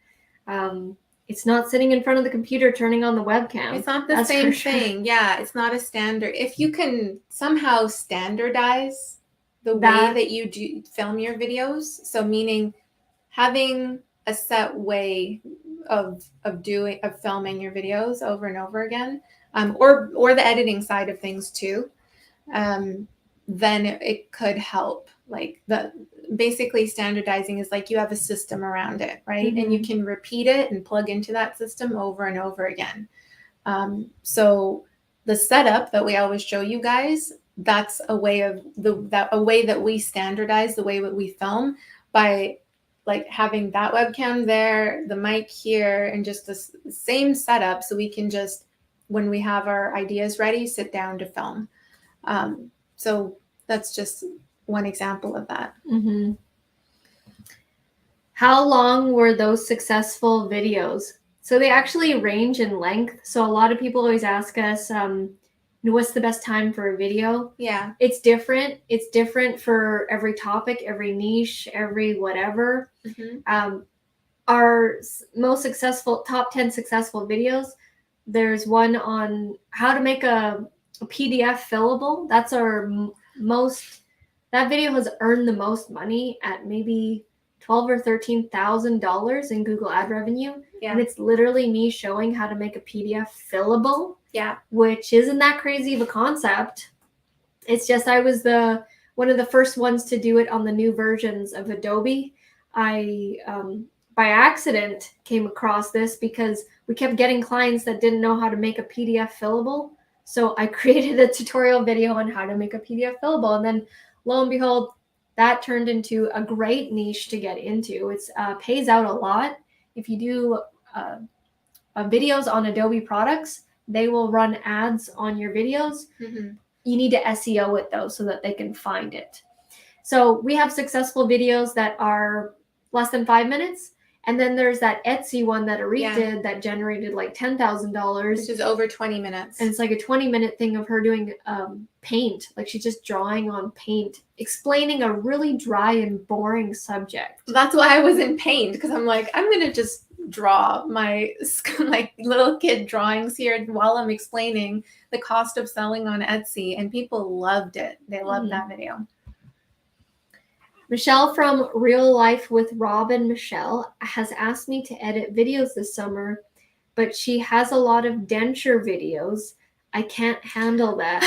It's not sitting in front of the computer turning on the webcam. It's not the same thing. Yeah, it's not a standard. If you can somehow standardize the way that you do film your videos, so meaning having a set way of filming your videos over and over again, or the editing side of things too, then it could help. Like basically standardizing is like you have a system around it, right? Mm-hmm. And you can repeat it and plug into that system over and over again. So the setup that we always show you guys, that's a way that we standardize the way that we film, by like having that webcam there, the mic here, and just the same setup, so we can just, when we have our ideas ready, sit down to film. So that's just one example of that. Mm-hmm. How long were those successful videos? So they actually range in length. So a lot of people always ask us, what's the best time for a video? Yeah. It's different. It's different for every topic, every niche, every whatever. Mm-hmm. Our most successful, top 10 successful videos, there's one on how to make a PDF fillable. That's our that video has earned the most money at maybe $12,000 or $13,000 in Google ad revenue. Yeah. And it's literally me showing how to make a PDF fillable. Yeah. Which isn't that crazy of a concept. It's just I was one of the first ones to do it on the new versions of Adobe. I by accident came across this because we kept getting clients that didn't know how to make a PDF fillable. So I created a tutorial video on how to make a PDF fillable, and then lo and behold, that turned into a great niche to get into. It's pays out a lot. If you do videos on Adobe products, they will run ads on your videos. Mm-hmm. You need to SEO it though, so that they can find it. So we have successful videos that are less than 5 minutes. And then there's that Etsy one that Arik did that generated like $10,000. Which is over 20 minutes. And it's like a 20-minute thing of her doing paint. Like she's just drawing on paint, explaining a really dry and boring subject. That's why I was in paint, because I'm like, I'm going to just draw my like little kid drawings here while I'm explaining the cost of selling on Etsy. And people loved it. They loved that video. Michelle from Real Life with Rob and Michelle has asked me to edit videos this summer, but she has a lot of denture videos. I can't handle that.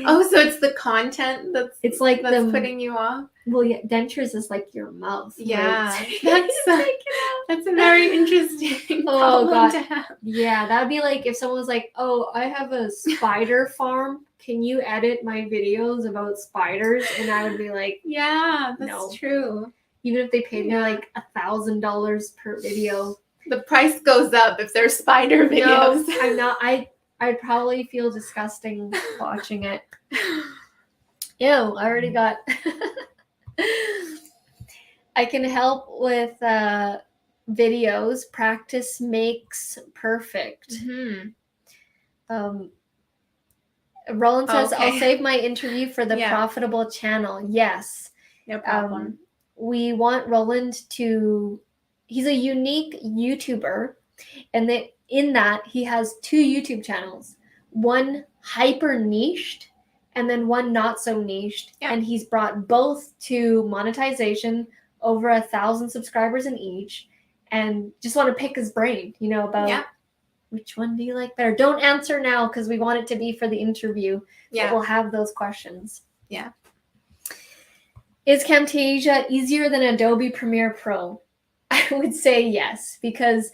Oh, so it's the content that's putting you off? Well, yeah, dentures is like your mouth. Yeah, that's a very interesting problem to have. Yeah, that'd be like if someone was like, "Oh, I have a spider farm. Can you edit my videos about spiders?" And I would be like, "Yeah, that's true." Even if they paid me like $1,000 per video, the price goes up if they're spider videos. No, I'm not. I'd probably feel disgusting watching it. Ew, I already got. I can help with videos. Practice makes perfect. Mm-hmm. Roland says, I'll save my interview for the profitable channel. Yes. No problem. We want Roland he's a unique YouTuber, and in that he has 2 YouTube channels, one hyper niched and then one not so niched. Yeah. And he's brought both to monetization over 1,000 subscribers in each, and just want to pick his brain, about which one do you like better. Don't answer now because we want it to be for the interview. Yeah. But we'll have those questions. Yeah. Is Camtasia easier than Adobe Premiere Pro? I would say yes, because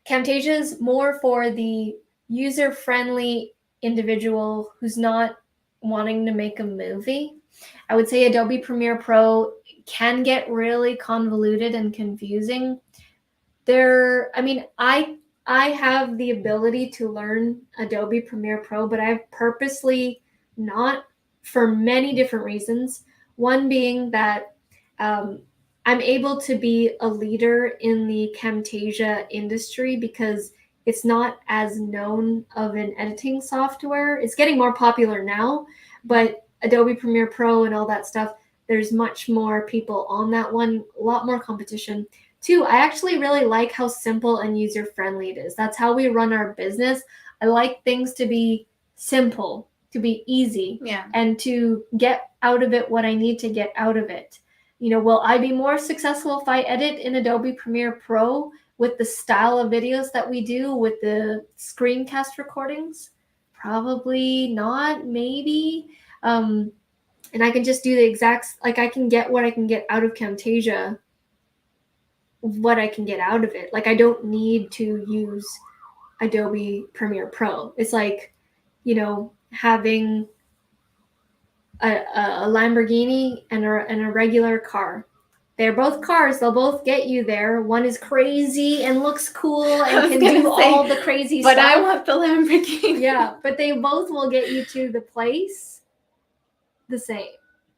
Camtasia is more for the user-friendly individual who's not wanting to make a movie. I would say Adobe Premiere Pro can get really convoluted and confusing. I have the ability to learn Adobe Premiere Pro, but I've purposely not, for many different reasons. One being that I'm able to be a leader in the Camtasia industry because it's not as known of an editing software. It's getting more popular now, but Adobe Premiere Pro and all that stuff, there's much more people on that one, a lot more competition. Two, I actually really like how simple and user-friendly it is. That's how we run our business. I like things to be simple, to be easy, and to get out of it what I need to get out of it. Will I be more successful if I edit in Adobe Premiere Pro with the style of videos that we do with the screencast recordings? Probably not, maybe. And I can just do the exact, like I can get what I can get out of Camtasia, what I can get out of it. Like I don't need to use Adobe Premiere Pro. It's like, having a Lamborghini and a regular car. They're both cars. They'll both get you there. One is crazy and looks cool and can do all the crazy stuff. But I want the Lamborghini. Yeah, but they both will get you to the place the same.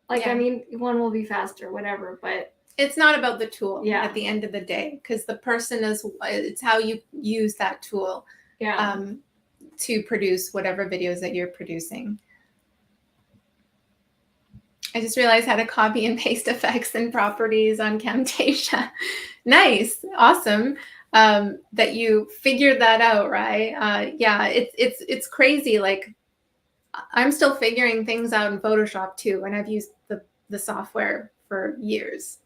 Like, one will be faster, whatever, but it's not about the tool at the end of the day, because the person it's how you use that tool to produce whatever videos that you're producing. I just realized how to copy and paste effects and properties on Camtasia. Nice. Awesome. That you figured that out, right? It's crazy. Like I'm still figuring things out in Photoshop too, and I've used the software for years.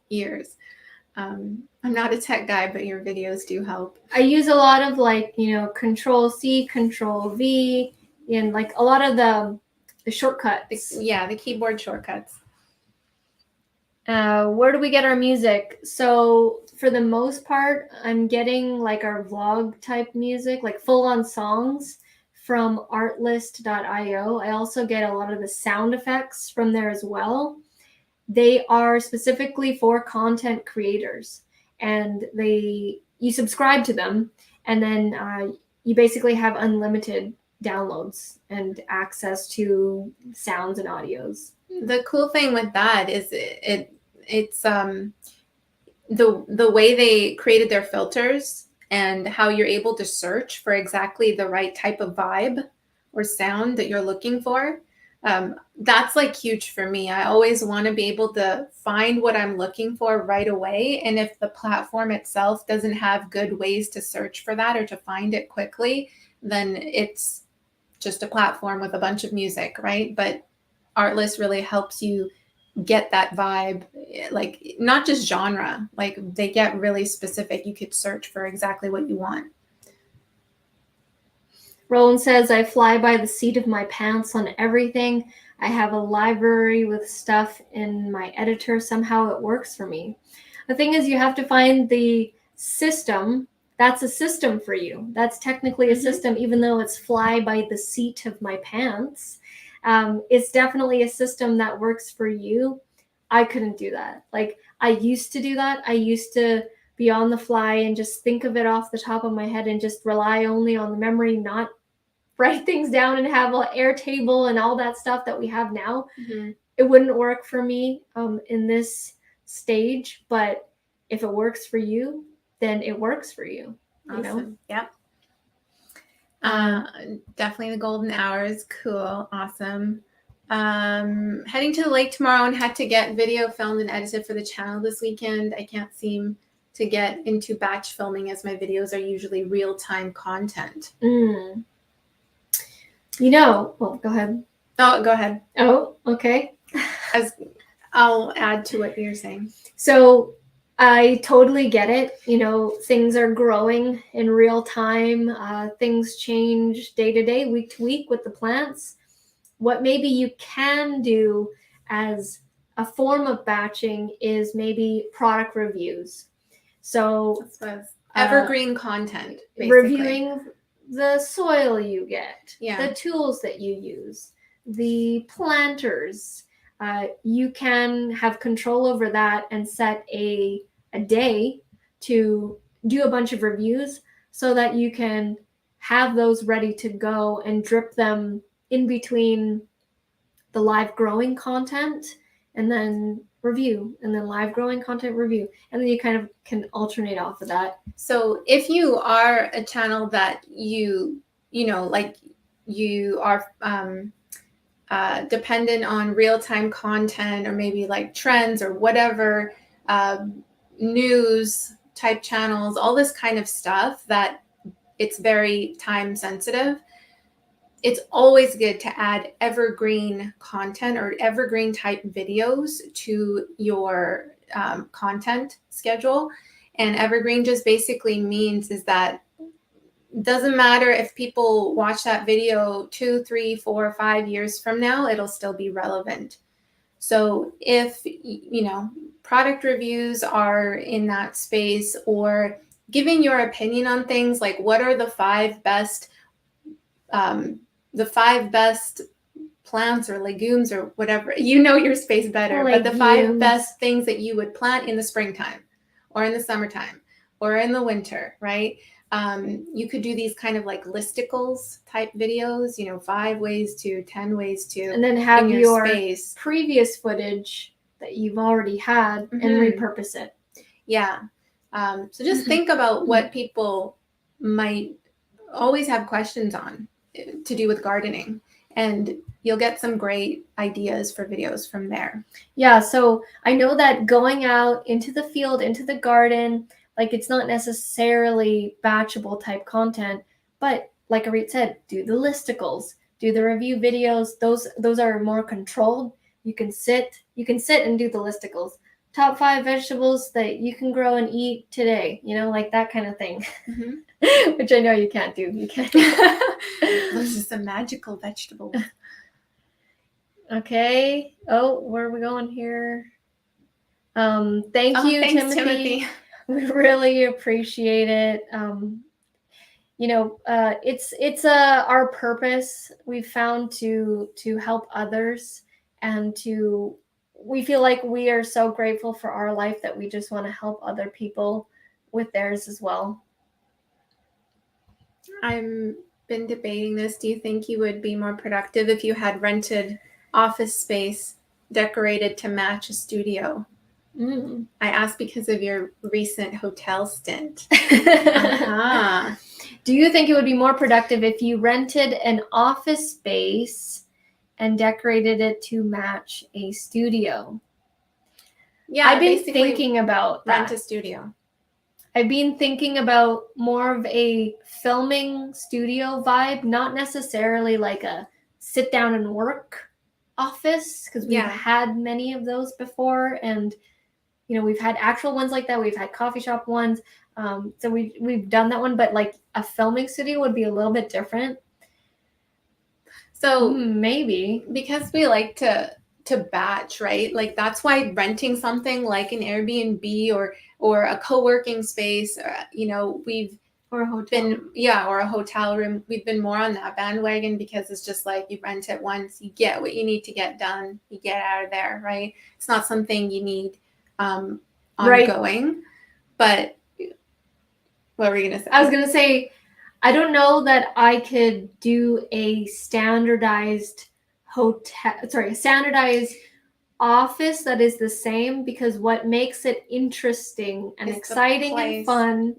I'm not a tech guy, but your videos do help. I use a lot of Control C, Control V, and like a lot of the shortcuts. The keyboard shortcuts. Where do we get our music? So for the most part, I'm getting like our vlog type music, like full on songs from artlist.io. I also get a lot of the sound effects from there as well. They are specifically for content creators, and you subscribe to them, and then you basically have unlimited downloads and access to sounds and audios. The cool thing with that is it's the way they created their filters and how you're able to search for exactly the right type of vibe or sound that you're looking for. That's like huge for me. I always want to be able to find what I'm looking for right away. And if the platform itself doesn't have good ways to search for that or to find it quickly, then it's just a platform with a bunch of music, right? But Artlist really helps you get that vibe, like not just genre, like they get really specific. You could search for exactly what you want. Roland says, I fly by the seat of my pants on everything. I have a library with stuff in my editor. Somehow it works for me. The thing is, you have to find the system. That's a system for you. That's technically a system, even though it's fly by the seat of my pants. It's definitely a system that works for you. I couldn't do that. Like I used to do that. I used to be on the fly and just think of it off the top of my head and just rely only on the memory, not write things down and have an Airtable and all that stuff that we have now. It wouldn't work for me in this stage, but if it works for you, then it works for you. Awesome. Yep. Definitely the golden hours. Cool. Awesome. Heading to the lake tomorrow and had to get video filmed and edited for the channel this weekend. I can't seem to get into batch filming as my videos are usually real-time content. Well, go ahead. Oh, go ahead. Oh, okay. I'll add to what you're saying. So I totally get it. You know, things are growing in real time. Things change day to day, week to week with the plants. What maybe you can do as a form of batching is maybe product reviews. So evergreen content, basically. Reviewing the soil you get, Yeah. the tools that you use, the planters. You can have control over that and set a day to do a bunch of reviews so that you can have those ready to go and drip them in between the live growing content and then review, and then live growing content review, and then you kind of can alternate off of that. So if you are a channel that you know, like you are dependent on real-time content, or maybe like trends or whatever, news type channels, all this kind of stuff that it's very time sensitive, it's always good to add evergreen content or evergreen type videos to your content schedule. And evergreen just basically means is that doesn't matter if people watch that video 2, 3, 4, 5 years from now, it'll still be relevant. So if, you know, product reviews are in that space, or giving your opinion on things like what are the 5 best plants or legumes or whatever, you know your space better, but the 5 best things that you would plant in the springtime or in the summertime or in the winter, right? You could do these kind of like listicles type videos, you know, 5 ways to, 10 ways to, and then have your space. Previous footage that you've already had and repurpose it. Yeah. So just think about what people might always have questions on to do with gardening, and you'll get some great ideas for videos from there. Yeah, so I know that going out into the field, into the garden, like it's not necessarily batchable type content, but like Arit said, do the listicles, do the review videos. Those are more controlled. You can sit and do the listicles. Top 5 vegetables that you can grow and eat today, you know, like that kind of thing. Which I know you can't do. You can't. Those are some magical vegetables. Okay. Oh, where are we going here? Thank you, thanks, Timothy. We really appreciate it. You know, it's our purpose. We've found to help others, and we feel like we are so grateful for our life that we just want to help other people with theirs as well. I've been debating this. Do you think you would be more productive if you had rented office space decorated to match a studio? I asked because of your recent hotel stint. Do you think it would be more productive if you rented an office space and decorated it to match a studio? Yeah, I've been thinking about that. Rent a studio. I've been thinking about more of a filming studio vibe, not necessarily like a sit down and work office, because we've had many of those before, and you know, we've had actual ones like that. We've had coffee shop ones. So we've done that one, but like a filming studio would be a little bit different. So maybe because we like to batch, right? Like that's why renting something like an Airbnb or a co-working space, you know, or a hotel. or a hotel room. We've been more on that bandwagon because it's just like you rent it once, you get what you need to get done, you get out of there, right? It's not something you need ongoing. Right. But what were you gonna say? I was gonna say, I don't know that I could do a standardized standardized office that is the same, because what makes it interesting and exciting and fun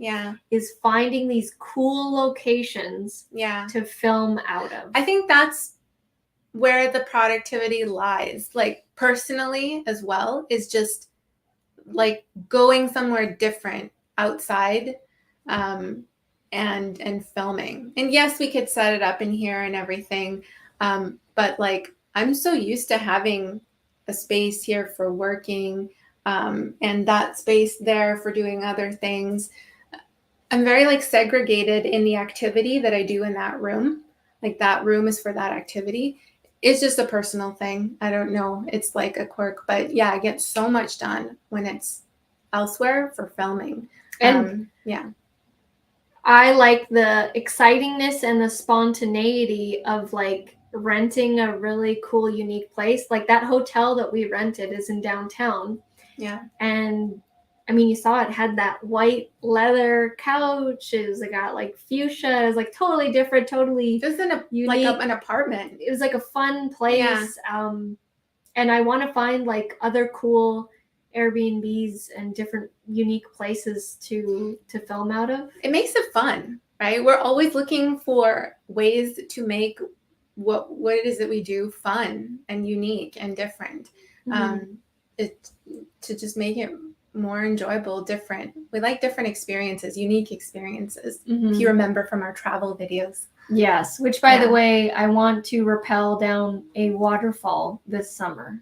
is finding these cool locations to film out of. I think that's where the productivity lies, like personally as well, is just like going somewhere different outside and filming. And yes, we could set it up in here and everything, but like I'm so used to having a space here for working, and that space there for doing other things. I'm very like segregated in the activity that I do in that room. Like that room is for that activity. It's just a personal thing. I don't know. It's like a quirk, but yeah, I get so much done when it's elsewhere for filming. And yeah. I like the excitingness and the spontaneity of like renting a really cool, unique place. Like that hotel that we rented is in downtown. Yeah. And I mean, you saw it had that white leather couch. It got like fuchsia. It was like totally different, totally Just unique. Like an apartment. It was like a fun place. Yeah. And I want to find like other cool Airbnbs and different unique places to film out of. It makes it fun, right? We're always looking for ways to make what it is that we do fun and unique and different. To just make it more enjoyable, different. We like different experiences, unique experiences. If you remember from our travel videos. Yes, which by the way, I want to rappel down a waterfall this summer.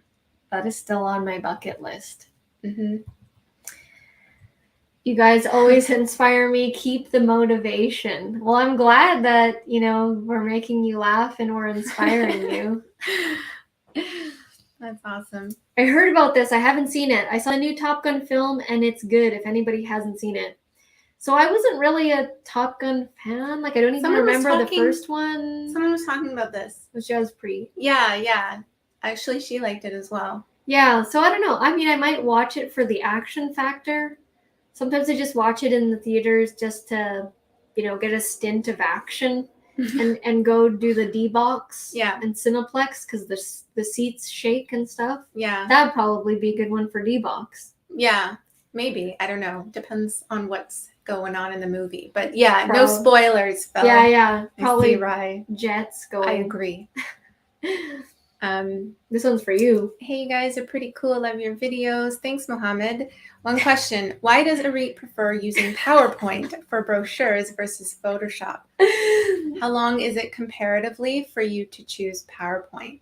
That is still on my bucket list. You guys always inspire me. Keep the motivation. Well, I'm glad that, we're making you laugh and we're inspiring you. That's awesome. I heard about this. I haven't seen it. I saw a new Top Gun film and it's good if anybody hasn't seen it. So I wasn't really a Top Gun fan. Like I don't even remember the first one. Someone was talking about this. It was Jaspreet. Yeah. Actually, she liked it as well. Yeah, so I don't know. I mean, I might watch it for the action factor. Sometimes I just watch it in the theaters just to, get a stint of action and go do the D-Box and Cineplex because the seats shake and stuff. Yeah. That'd probably be a good one for D-Box. Yeah, maybe. I don't know. Depends on what's going on in the movie. But yeah, no spoilers, Phil. Yeah. Probably right. Jets going. I agree. This one's for you. Hey, you guys are pretty cool. Love your videos. Thanks, Mohammed. One question. Why does Arit prefer using PowerPoint for brochures versus Photoshop? How long is it comparatively for you to choose PowerPoint?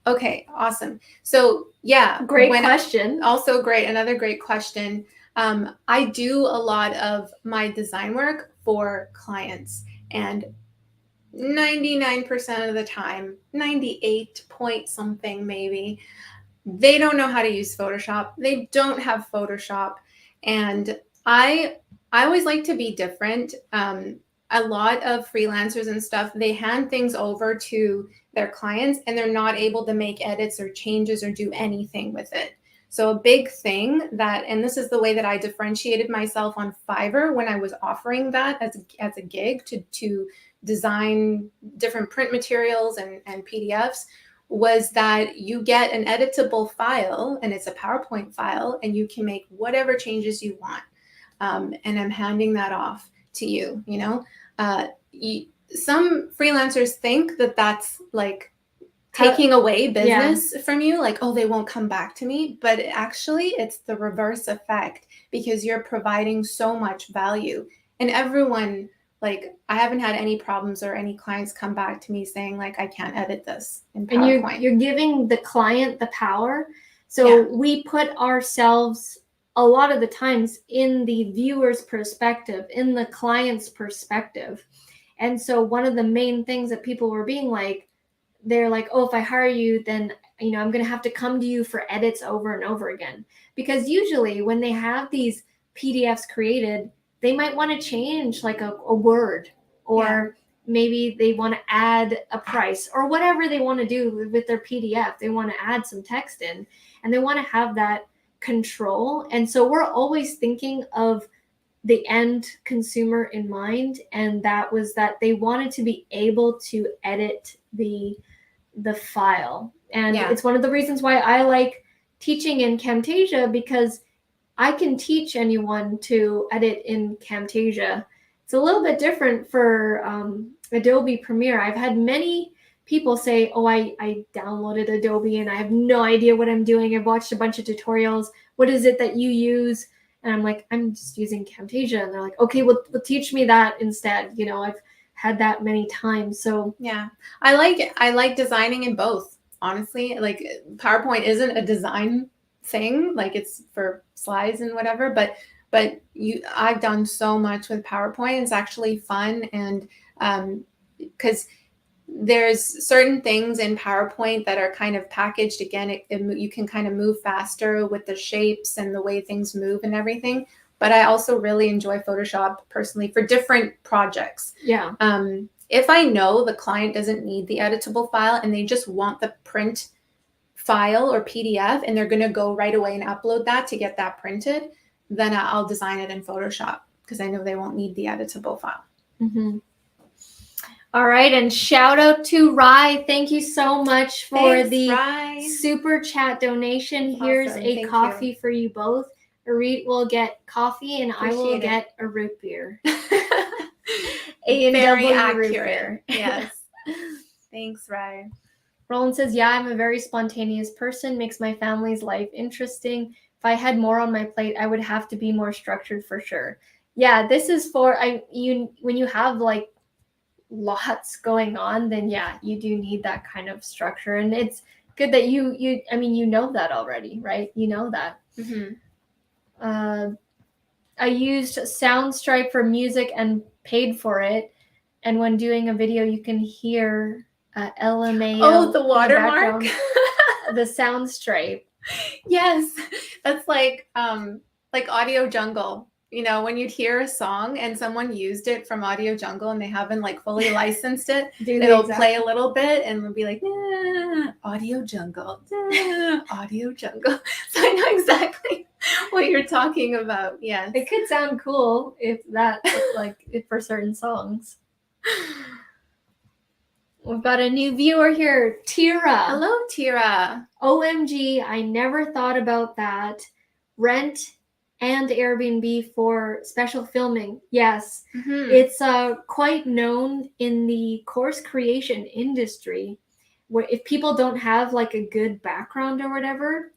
Okay, awesome. So yeah. Great question. Also great. Another great question. I do a lot of my design work for clients, and 99% of the time, 98 point something maybe, they don't know how to use Photoshop. They don't have Photoshop. And I always like to be different. A lot of freelancers and stuff, they hand things over to their clients and they're not able to make edits or changes or do anything with it. So a big thing that, and this is the way that I differentiated myself on Fiverr when I was offering that as a gig to design different print materials and PDFs, was that you get an editable file and it's a PowerPoint file and you can make whatever changes you want. And I'm handing that off to you, some freelancers think that that's like taking away business from you, like, oh, they won't come back to me. But actually, it's the reverse effect because you're providing so much value. And everyone, like, I haven't had any problems or any clients come back to me saying, like, I can't edit this in PowerPoint. And you're giving the client the power. So we put ourselves a lot of the times in the viewer's perspective, in the client's perspective. And so one of the main things that people were being like, they're like, oh, if I hire you, then, I'm going to have to come to you for edits over and over again. Because usually when they have these PDFs created, they might want to change like a word, or maybe they want to add a price or whatever they want to do with their PDF. They want to add some text in and they want to have that control. And so we're always thinking of the end consumer in mind. And that was that they wanted to be able to edit the file. And it's one of the reasons why I like teaching in Camtasia, because I can teach anyone to edit in Camtasia. It's a little bit different for Adobe Premiere. I've had many people say, oh, I downloaded Adobe and I have no idea what I'm doing. I've watched a bunch of tutorials. What is it that you use? And I'm like, I'm just using Camtasia. And they're like, okay, well teach me that instead. I've had that many times. So I like designing in both. Honestly, like PowerPoint isn't a design thing, like it's for slides and whatever, but I've done so much with PowerPoint. It's actually fun, and because there's certain things in PowerPoint that are kind of packaged. Again, you can kind of move faster with the shapes and the way things move and everything. But I also really enjoy Photoshop personally for different projects. Yeah. If I know the client doesn't need the editable file and they just want the print file or PDF and they're going to go right away and upload that to get that printed, then I'll design it in Photoshop because I know they won't need the editable file. Mm-hmm. All right, and shout out to Rye. Thank you so much for the Rye. super chat donation. Awesome. Here's a Thank coffee you. for you both. Arit will get coffee and Appreciate I will it. get a root beer. Very A&W accurate. root beer. Yes. Thanks, Rye. Roland says, yeah, I'm a very spontaneous person, makes my family's life interesting. If I had more on my plate, I would have to be more structured for sure. Yeah, this is for when you have like lots going on, then yeah, you do need that kind of structure. And it's good that you know that already, right? You know that. Mm-hmm. I used Soundstripe for music and paid for it. And when doing a video, you can hear LMAO. Oh, the watermark. The Soundstripe. Yes, that's like Audio Jungle. You know, when you'd hear a song and someone used it from Audio Jungle and they haven't like fully licensed it, it'll play a little bit and it'll be like, Audio Jungle, Audio Jungle. So I know exactly what you're talking about. Yes. It could sound cool if that, like, for certain songs. We've got a new viewer here, Tira. Hello, Tira. OMG, I never thought about that. Rent and Airbnb for special filming. Yes, It's quite known in the course creation industry, where if people don't have like a good background or whatever,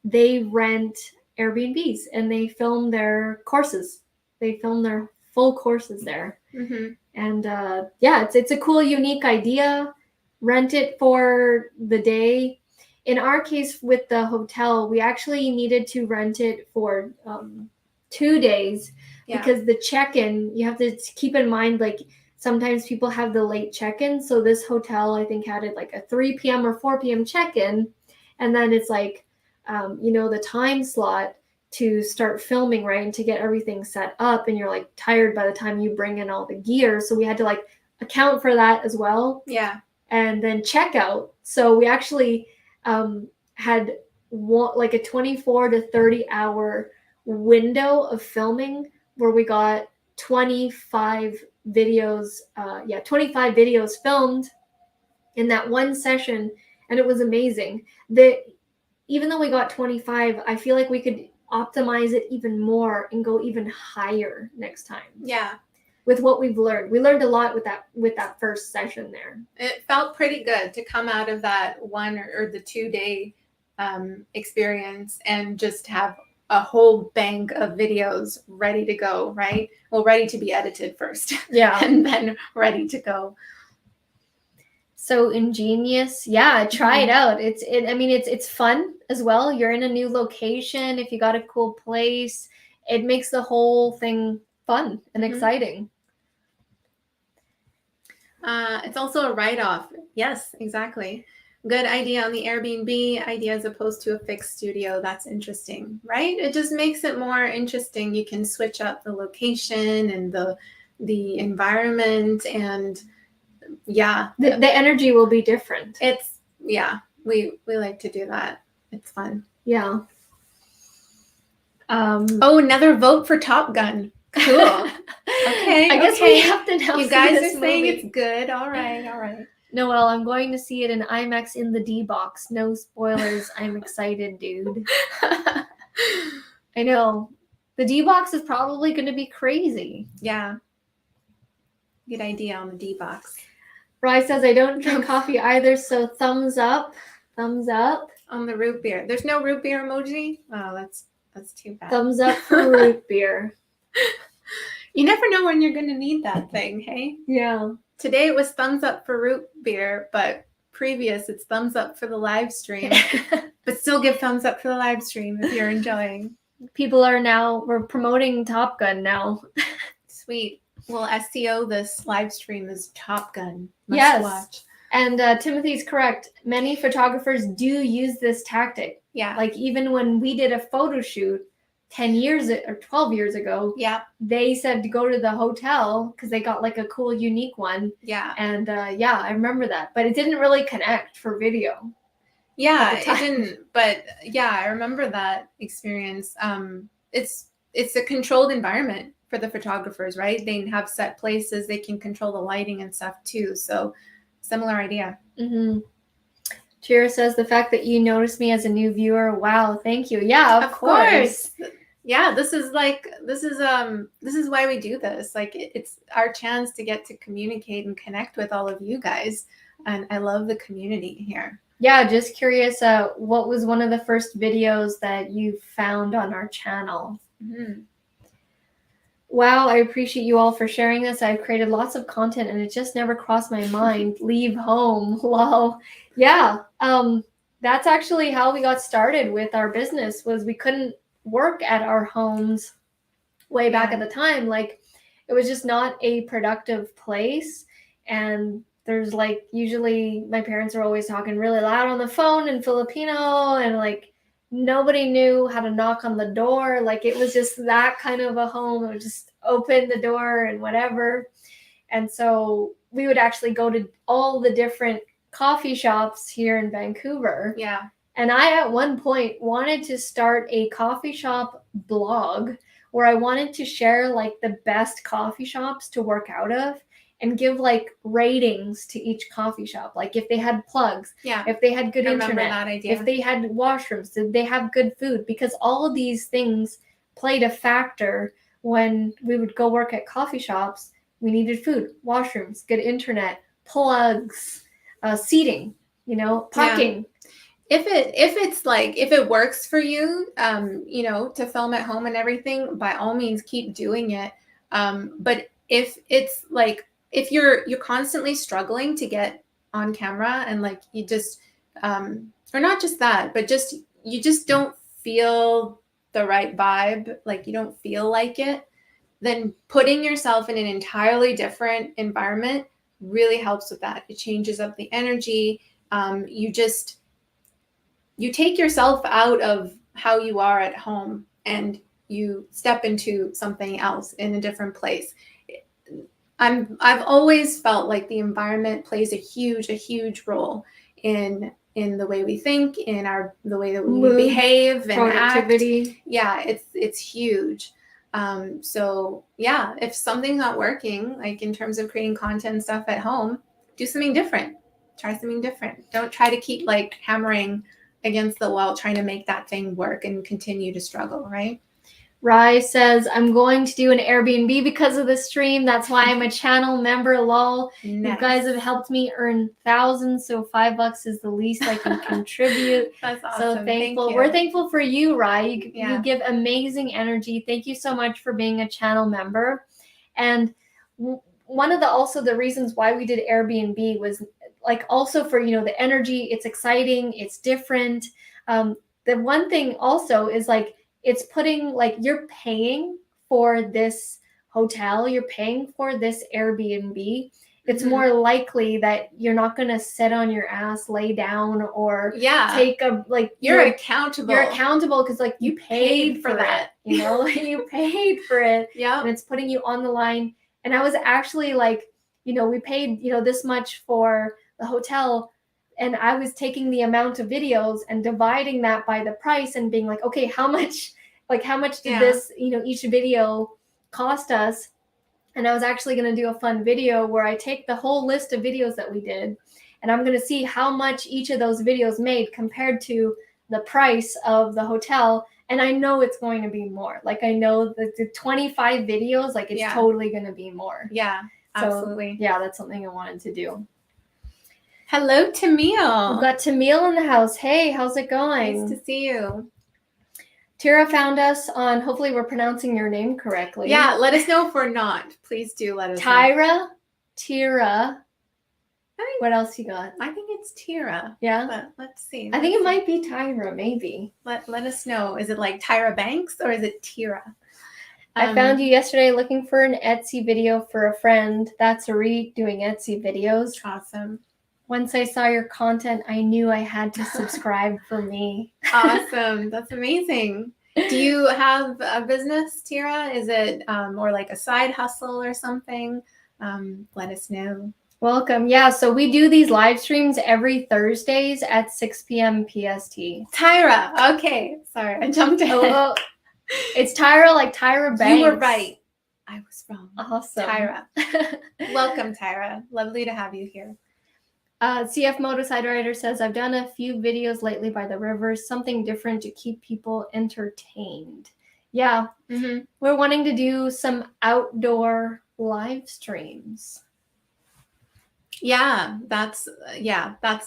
they rent Airbnbs and they film their courses. They film their full courses there. Mm-hmm. And yeah, it's a cool, unique idea. Rent it for the day. In our case with the hotel, we actually needed to rent it for 2 days because the check-in, you have to keep in mind, like sometimes people have the late check-in. So this hotel, I think, had it like a 3 p.m. or 4 p.m. check-in. And then it's like, the time slot to start filming, right? And to get everything set up. And you're like tired by the time you bring in all the gear. So we had to like account for that as well. Yeah. And then check out. So we actually had like a 24 to 30 hour window of filming where we got 25 videos 25 videos filmed in that one session, and it was amazing. Even though we got 25, I feel like we could optimize it even more and go even higher next time. Yeah. With what we've learned. We learned a lot with that first session there. It felt pretty good to come out of that 1 or the 2 day experience and just have a whole bank of videos ready to go, right? Well, ready to be edited first. Yeah. And then ready to go. So ingenious. Yeah, try it out. It's fun as well. You're in a new location. If you got a cool place, it makes the whole thing fun and exciting. It's also a write-off. Yes, exactly. Good idea on the Airbnb idea as opposed to a fixed studio. That's interesting, right? It just makes it more interesting. You can switch up the location and the environment, and the energy will be different. We like to do that. It's fun. Yeah. Another vote for Top Gun. Cool. Okay. I guess we have to now. You guys are saying it's good. All right. Noelle, I'm going to see it in IMAX in the D box. No spoilers. I'm excited, dude. I know. The D box is probably going to be crazy. Yeah. Good idea on the D box. Rye says, I don't drink coffee either, so thumbs up. Thumbs up. On the root beer. There's no root beer emoji? Oh, that's too bad. Thumbs up for root beer. You never know when you're going to need that thing, hey? Yeah. Today it was thumbs up for root beer, but previous, it's thumbs up for the live stream. But still give thumbs up for the live stream if you're enjoying. People we're promoting Top Gun now. Sweet. We'll SEO this live stream as Top Gun. Yes. Watch. And Timothy's correct. Many photographers do use this tactic. Yeah. Like even when we did a photo shoot 10 years or 12 years ago, yeah, they said to go to the hotel because they got like a cool, unique one. Yeah. And I remember that. But it didn't really connect for video. Yeah, it didn't. But yeah, I remember that experience. It's a controlled environment for the photographers, right? They have set places, they can control the lighting and stuff too. So similar idea. Mm-hmm. Chira says the fact that you noticed me as a new viewer. Wow, thank you. Yeah, of course. Yeah, this is why we do this. Like it's our chance to get to communicate and connect with all of you guys. And I love the community here. Yeah, just curious, what was one of the first videos that you found on our channel? Mm-hmm. Wow, I appreciate you all for sharing this. I've created lots of content and it just never crossed my mind. Leave home. Wow. Yeah, that's actually how we got started with our business, was we couldn't work at our homes way back at the time. Like it was just not a productive place. And there's like, usually my parents are always talking really loud on the phone in Filipino, and like nobody knew how to knock on the door. Like it was just that kind of a home. It would just open the door and whatever. And so we would actually go to all the different coffee shops here in Vancouver. Yeah. And I, at one point, wanted to start a coffee shop blog where I wanted to share like the best coffee shops to work out of and give like ratings to each coffee shop. Like if they had plugs, if they had good internet, if they had washrooms, did they have good food? Because all of these things played a factor when we would go work at coffee shops. We needed food, washrooms, good internet, plugs, seating, parking. If it works for you, to film at home and everything, by all means keep doing it. But if it's like, if you're constantly struggling to get on camera and like you just, or not just that, but you just don't feel the right vibe, like you don't feel like it, then putting yourself in an entirely different environment really helps with that. It changes up the energy. You take yourself out of how you are at home and you step into something else in a different place. I've always felt like the environment plays a huge role in the way we think, in the way that we behave and productivity. Act. Yeah, it's huge. So yeah, if something's not working, like in terms of creating content and stuff at home, do something different. Try something different. Don't try to keep like hammering against the wall trying to make that thing work and continue to struggle, right? Rai says, I'm going to do an Airbnb because of the stream. That's why I'm a channel member, lol. Nice. You guys have helped me earn thousands, so $5 is the least I can contribute. That's awesome. So thankful. We're thankful for you, Rai. You give amazing energy. Thank you so much for being a channel member. And one of the reasons why we did Airbnb was like also for, the energy. It's exciting. It's different. The one thing also is like, it's putting like, you're paying for this hotel, you're paying for this Airbnb. It's more likely that you're not going to sit on your ass, lay down, or take a, like, you're accountable. You're accountable because like you paid for that, you paid for it. Yeah. And it's putting you on the line. And I was actually like, we paid, this much for the hotel. And I was taking the amount of videos and dividing that by the price and being like, okay, how much did this, each video cost us? And I was actually going to do a fun video where I take the whole list of videos that we did, and I'm going to see how much each of those videos made compared to the price of the hotel. And I know it's going to be more. Like, I know that the 25 videos, like it's totally going to be more. Yeah, absolutely. So, yeah, that's something I wanted to do. Hello, Tamil. We've got Tamil in the house. Hey, how's it going? Nice to see you. Tira found us on, hopefully we're pronouncing your name correctly. Yeah, let us know if we're not. Please do let us know. Tira What else you got? I think it's Tyra. Yeah. But let's see. I think it might be Tyra, maybe. Let us know. Is it like Tyra Banks or is it Tyra? I found you yesterday looking for an Etsy video for a friend. That's Ari doing Etsy videos. Awesome. Once I saw your content, I knew I had to subscribe for me. Awesome. That's amazing. Do you have a business, Tyra? Is it more like a side hustle or something? Let us know. Welcome. Yeah, so we do these live streams every Thursdays at 6 p.m. PST. Tyra. Okay. Sorry, I jumped ahead. Oh, it's Tyra, like Tyra Banks. You were right. I was wrong. Awesome. Tyra. Welcome, Tyra. Lovely to have you here. CF Motorcycle Rider says, I've done a few videos lately by the rivers, something different to keep people entertained. Yeah, we're wanting to do some outdoor live streams. Yeah, that's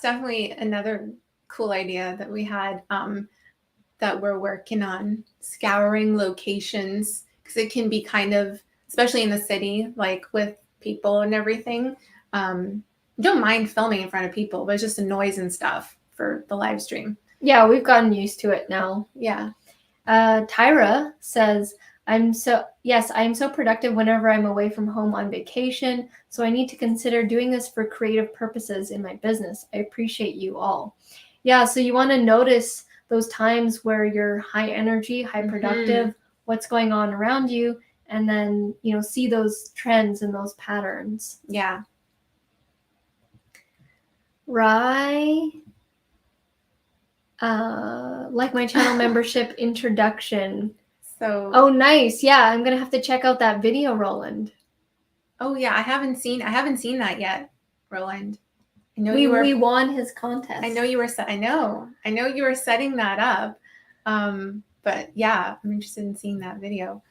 definitely another cool idea that we had that we're working on, scouring locations, because it can be kind of, especially in the city, like with people and everything. Don't mind filming in front of people, but it's just a noise and stuff for the live stream. Yeah, we've gotten used to it now. Yeah. Tyra says, I'm so productive whenever I'm away from home on vacation, so I need to consider doing this for creative purposes in my business. I appreciate you all. Yeah, so you want to notice those times where you're high energy, high productive, what's going on around you, and then, see those trends and those patterns. Yeah. Right. Like my channel membership introduction. Oh, nice. Yeah, I'm going to have to check out that video, Roland. Oh, yeah. I haven't seen that yet, Roland. I know we won his contest. I know you were setting that up. But yeah, I'm interested in seeing that video.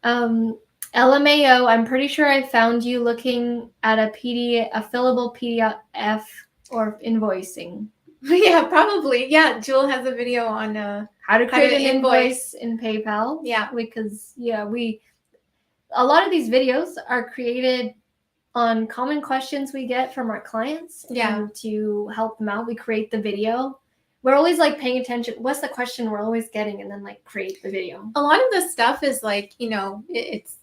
LMAO, I'm pretty sure I found you looking at a fillable PDF or invoicing. Yeah, probably. Yeah, Jewel has a video on how to create an invoice in PayPal. Yeah, because a lot of these videos are created on common questions we get from our clients. Yeah. And to help them out, we create the video. We're always like paying attention. What's the question we're always getting, and then like create the video. A lot of this stuff is like, it's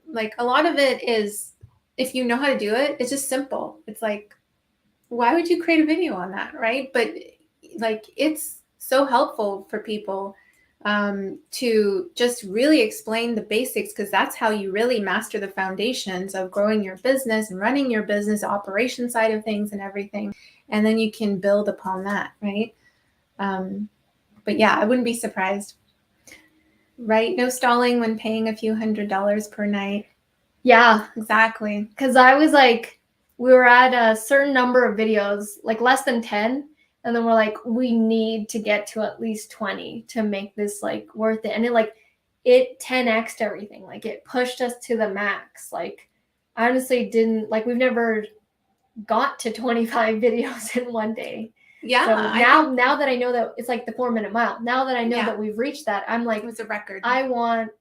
like a lot of it is, if you know how to do it, it's just simple. It's like, why would you create a video on that, right? But like, it's so helpful for people to just really explain the basics, because that's how you really master the foundations of growing your business and running your business, operation side of things and everything. And then you can build upon that, right? But yeah, I wouldn't be surprised. Right? No stalling when paying a few $100s per night. Yeah, exactly. Because I was like, we were at a certain number of videos, like less than 10. And then we're like, we need to get to at least 20 to make this like worth it. And it 10x'd everything. Like it pushed us to the max. Like I honestly didn't, like we've never got to 25 videos in one day. Yeah. So now that I know that it's like the 4-minute mile, now that I know that we've reached that, I'm like, it was a record. I want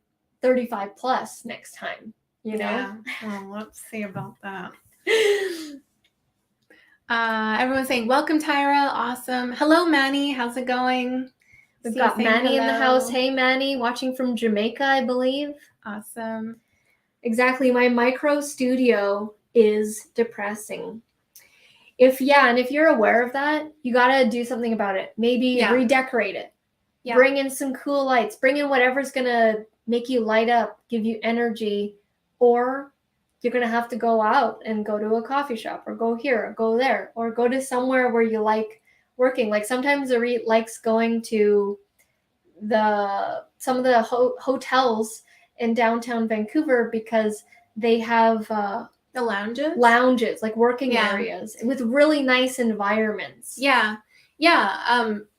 35 plus next time, Yeah. Oh, let's see about that. Everyone's saying, welcome, Tyra. Awesome. Hello, Manny. How's it going? We've got Manny in the house. Hey, Manny, watching from Jamaica, I believe. Awesome. Exactly. My micro studio is depressing. If you're aware of that, you got to do something about it. Maybe redecorate it. Yeah. Bring in some cool lights. Bring in whatever's going to make you light up, give you energy, or you're going to have to go out and go to a coffee shop or go here or go there or go to somewhere where you like working. Like sometimes Arit likes going to some of the hotels in downtown Vancouver because they have the lounges, like working areas with really nice environments. Yeah.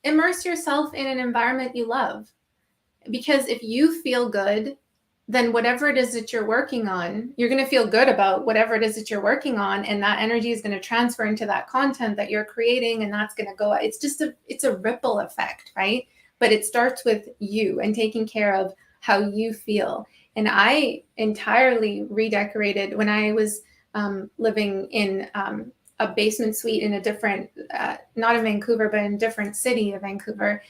Immerse yourself in an environment you love, because if you feel good, then whatever it is that you're working on, you're going to feel good about whatever it is that you're working on. And that energy is going to transfer into that content that you're creating. And that's going to go, it's a ripple effect, right? But it starts with you and taking care of how you feel. And I entirely redecorated when I was living in a basement suite in a different, not in Vancouver, but in a different city of Vancouver.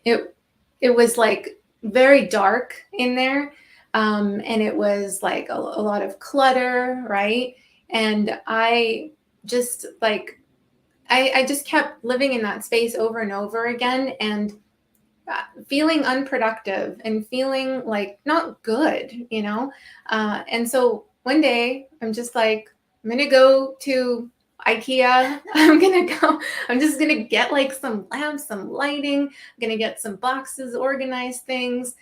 It was like very dark in there. And it was like a lot of clutter, right? And I just like, I just kept living in that space over and over again, and feeling unproductive and feeling like not good, you know? And so one day I'm just like, I'm going to go to IKEA. I'm just going to get like some lamps, some lighting. I'm going to get some boxes, organize things,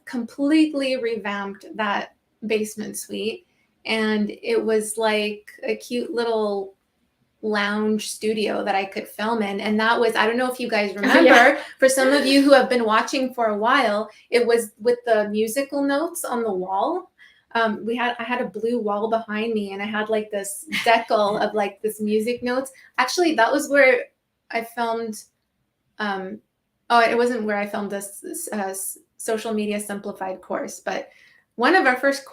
completely revamped that basement suite. And it was like a cute little lounge studio that I could film in. And that was, I don't know if you guys remember, for some of you who have been watching for a while, it was with the musical notes on the wall. I had a blue wall behind me, and I had like this decal of like this music notes. Actually, that was where I filmed. It wasn't where I filmed this social media simplified course, but one of our first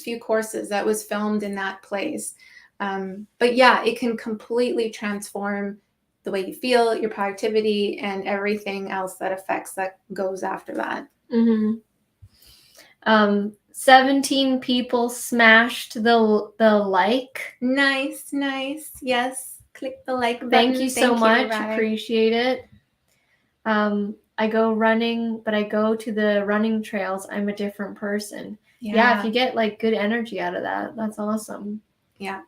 few courses that was filmed in that place. But yeah, it can completely transform the way you feel, your productivity, and everything else that goes after that. 17 people smashed the like. Nice. Yes. Click the like button. Thank you so much. Appreciate it. I go running, but I go to the running trails. I'm a different person. Yeah, if you get like good energy out of that, that's awesome. Yeah.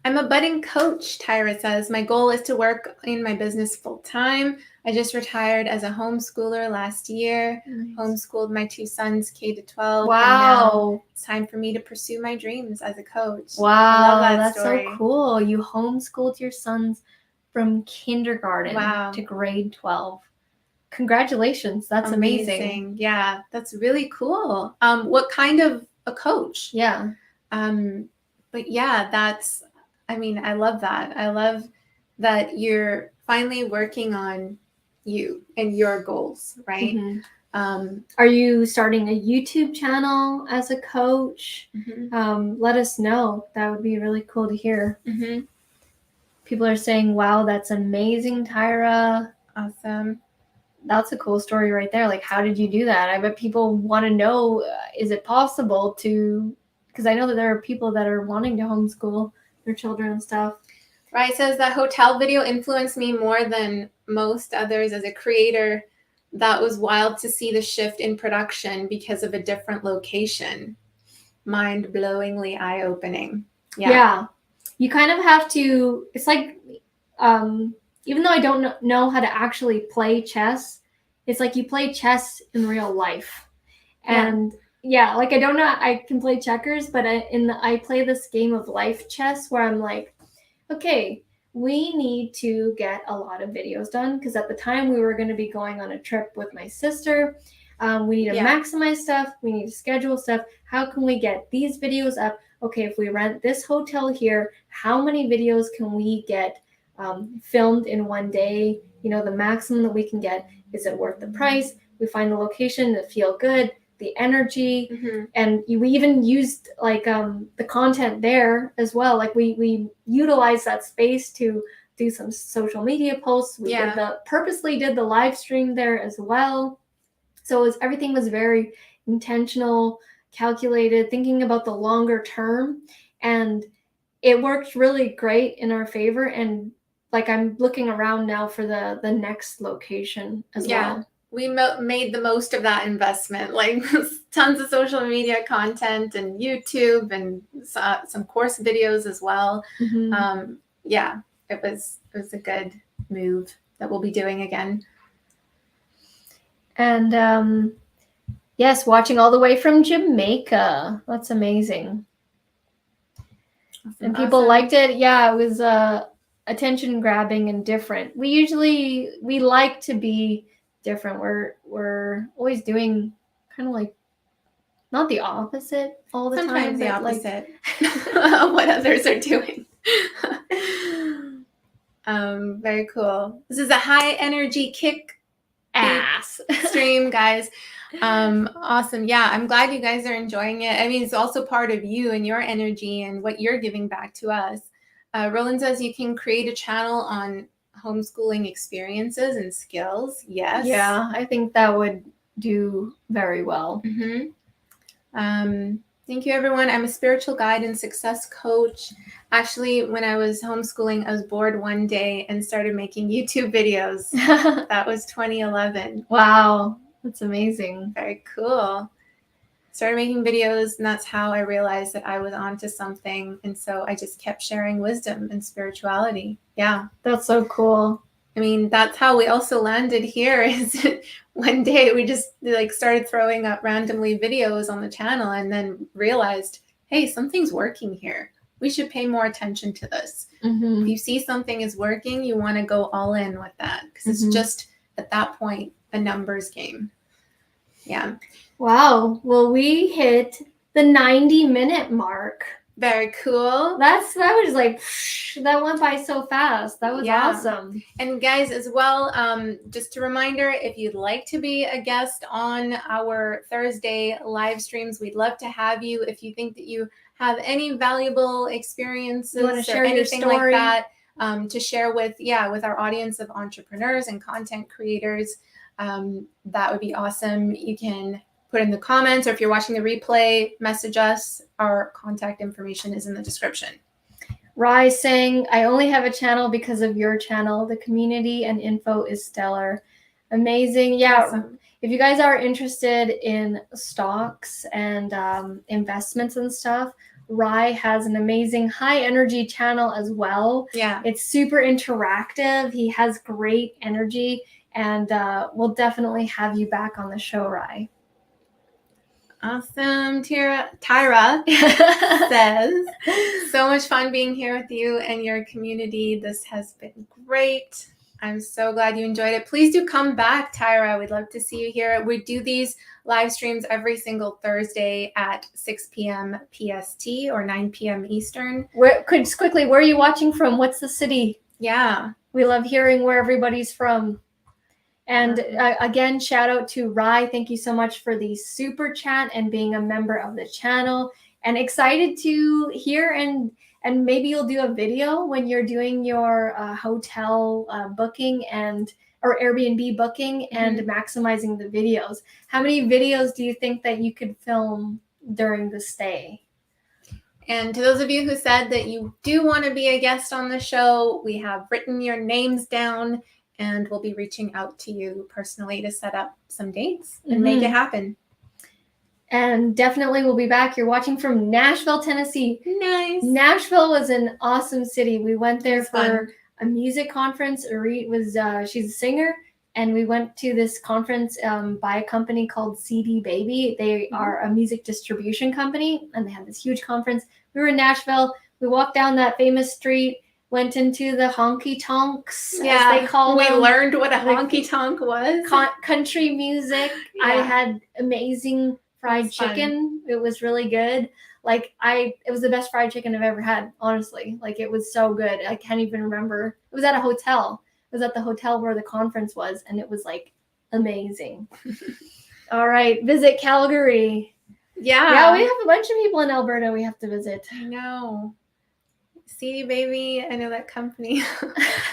I'm a budding coach, Tyra says. My goal is to work in my business full time. I just retired as a homeschooler last year. Nice. Homeschooled my 2 sons, K-12. Wow. And now it's time for me to pursue my dreams as a coach. Wow, I love that's story. So cool. You homeschooled your sons from kindergarten to grade 12. Congratulations. That's amazing. Yeah, that's really cool. What kind of a coach? Yeah. But yeah, I love that. I love that you're finally working on you and your goals, right? Mm-hmm. Are you starting a YouTube channel as a coach? Mm-hmm. Let us know. That would be really cool to hear. Mm-hmm. People are saying, wow, that's amazing, Tyra. Awesome. That's a cool story right there. Like, how did you do that? I bet people want to know, is it possible to, because I know that there are people that are wanting to homeschool their children and stuff. Right. Says that hotel video influenced me more than most others as a creator. That was wild to see the shift in production because of a different location. Mind-blowingly eye-opening. Yeah. You kind of have to, it's like, even though I don't know how to actually play chess, it's like you play chess in real life. And like I don't know, I can play checkers, but I play this game of life chess where I'm like, okay, we need to get a lot of videos done, because at the time we were going to be going on a trip with my sister. We need to maximize stuff. We need to schedule stuff. How can we get these videos up? Okay, if we rent this hotel here, how many videos can we get filmed in one day? You know, the maximum that we can get. Is it worth the price? We find the location that feel good, the energy, and we even used like the content there as well. Like we utilized that space to do some social media posts. We purposely did the live stream there as well. So everything was very intentional, calculated, thinking about the longer term, and it worked really great in our favor. And like I'm looking around now for the next location as well. We made the most of that investment, like tons of social media content and YouTube and some course videos as well. Mm-hmm. It was a good move that we'll be doing again. And yes, watching all the way from Jamaica. That's amazing. And people liked it. Yeah, it was attention grabbing and different. We like to be different. We're always doing kind of like not the opposite all the Sometimes time. The opposite of what others are doing. Very cool. This is a high energy kick ass. stream, guys. Awesome. Yeah, I'm glad you guys are enjoying it. I mean, it's also part of you and your energy and what you're giving back to us. Roland says you can create a channel on homeschooling experiences and skills. Yes. Yeah, I think that would do very well. Thank you, everyone. I'm a spiritual guide and success coach. Actually, when I was homeschooling, I was bored one day and started making YouTube videos. That was 2011. Wow, that's amazing. Very cool. Started making videos, and that's how I realized that I was onto something. And so I just kept sharing wisdom and spirituality. Yeah. That's so cool. I mean, that's how we also landed here. Is one day we just like started throwing up randomly videos on the channel and then realized, hey, something's working here. We should pay more attention to this. If you see something is working, you want to go all in with that because it's just at that point a numbers game. Yeah. Wow. Well, we hit the 90-minute mark. Very cool. That was like, that went by so fast. That was awesome. And guys, as well, just a reminder, if you'd like to be a guest on our Thursday live streams, we'd love to have you. If you think that you have any valuable experiences or share anything your story like that to share with our audience of entrepreneurs and content creators, that would be awesome. You can put in the comments, or if you're watching the replay, message us. Our contact information is in the description. Rai saying, I only have a channel because of your channel. The community and info is stellar. Amazing. Yeah. Awesome. If you guys are interested in stocks and investments and stuff, Rai has an amazing high energy channel as well. Yeah. It's super interactive. He has great energy, and we'll definitely have you back on the show, Rai. Awesome. Tyra says, so much fun being here with you and your community. This has been great. I'm so glad you enjoyed it. Please do come back, Tyra. We'd love to see you here. We do these live streams every single Thursday at 6 p.m. PST or 9 p.m. Eastern. Where are you watching from? What's the city? Yeah. We love hearing where everybody's from. And again, shout out to Rai. Thank you so much for the super chat and being a member of the channel. And excited to hear and maybe you'll do a video when you're doing your hotel booking or Airbnb booking and maximizing the videos. How many videos do you think that you could film during the stay? And to those of you who said that you do want to be a guest on the show, we have written your names down. And we'll be reaching out to you personally to set up some dates and make it happen. And definitely we'll be back. You're watching from Nashville, Tennessee. Nice. Nashville was an awesome city. We went there for fun. A music conference. She's a singer. And we went to this conference by a company called CD Baby. They are a music distribution company. And they had this huge conference. We were in Nashville. We walked down that famous street. Went into the honky tonks, as they call them. We learned what a honky tonk was. Country music. Yeah. I had amazing fried chicken. It was really good. It was the best fried chicken I've ever had, honestly. It was so good. I can't even remember. It was at a hotel. It was at the hotel where the conference was, and it was amazing. All right, visit Calgary. Yeah, we have a bunch of people in Alberta we have to visit. I know. CD Baby, I know that company.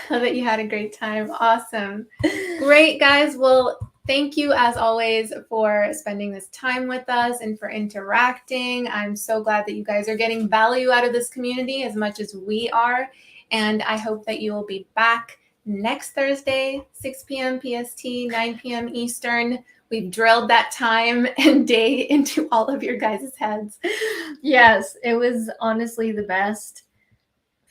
Love that you had a great time. Awesome. Great, guys. Well, thank you as always for spending this time with us and for interacting. I'm so glad that you guys are getting value out of this community as much as we are. And I hope that you will be back next Thursday, 6 p.m. PST, 9 p.m. Eastern. We've drilled that time and day into all of your guys' heads. Yes, it was honestly the best.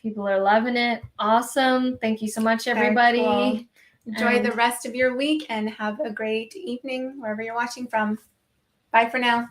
People are loving it. Awesome. Thank you so much, everybody. Cool. Enjoy the rest of your week and have a great evening wherever you're watching from. Bye for now.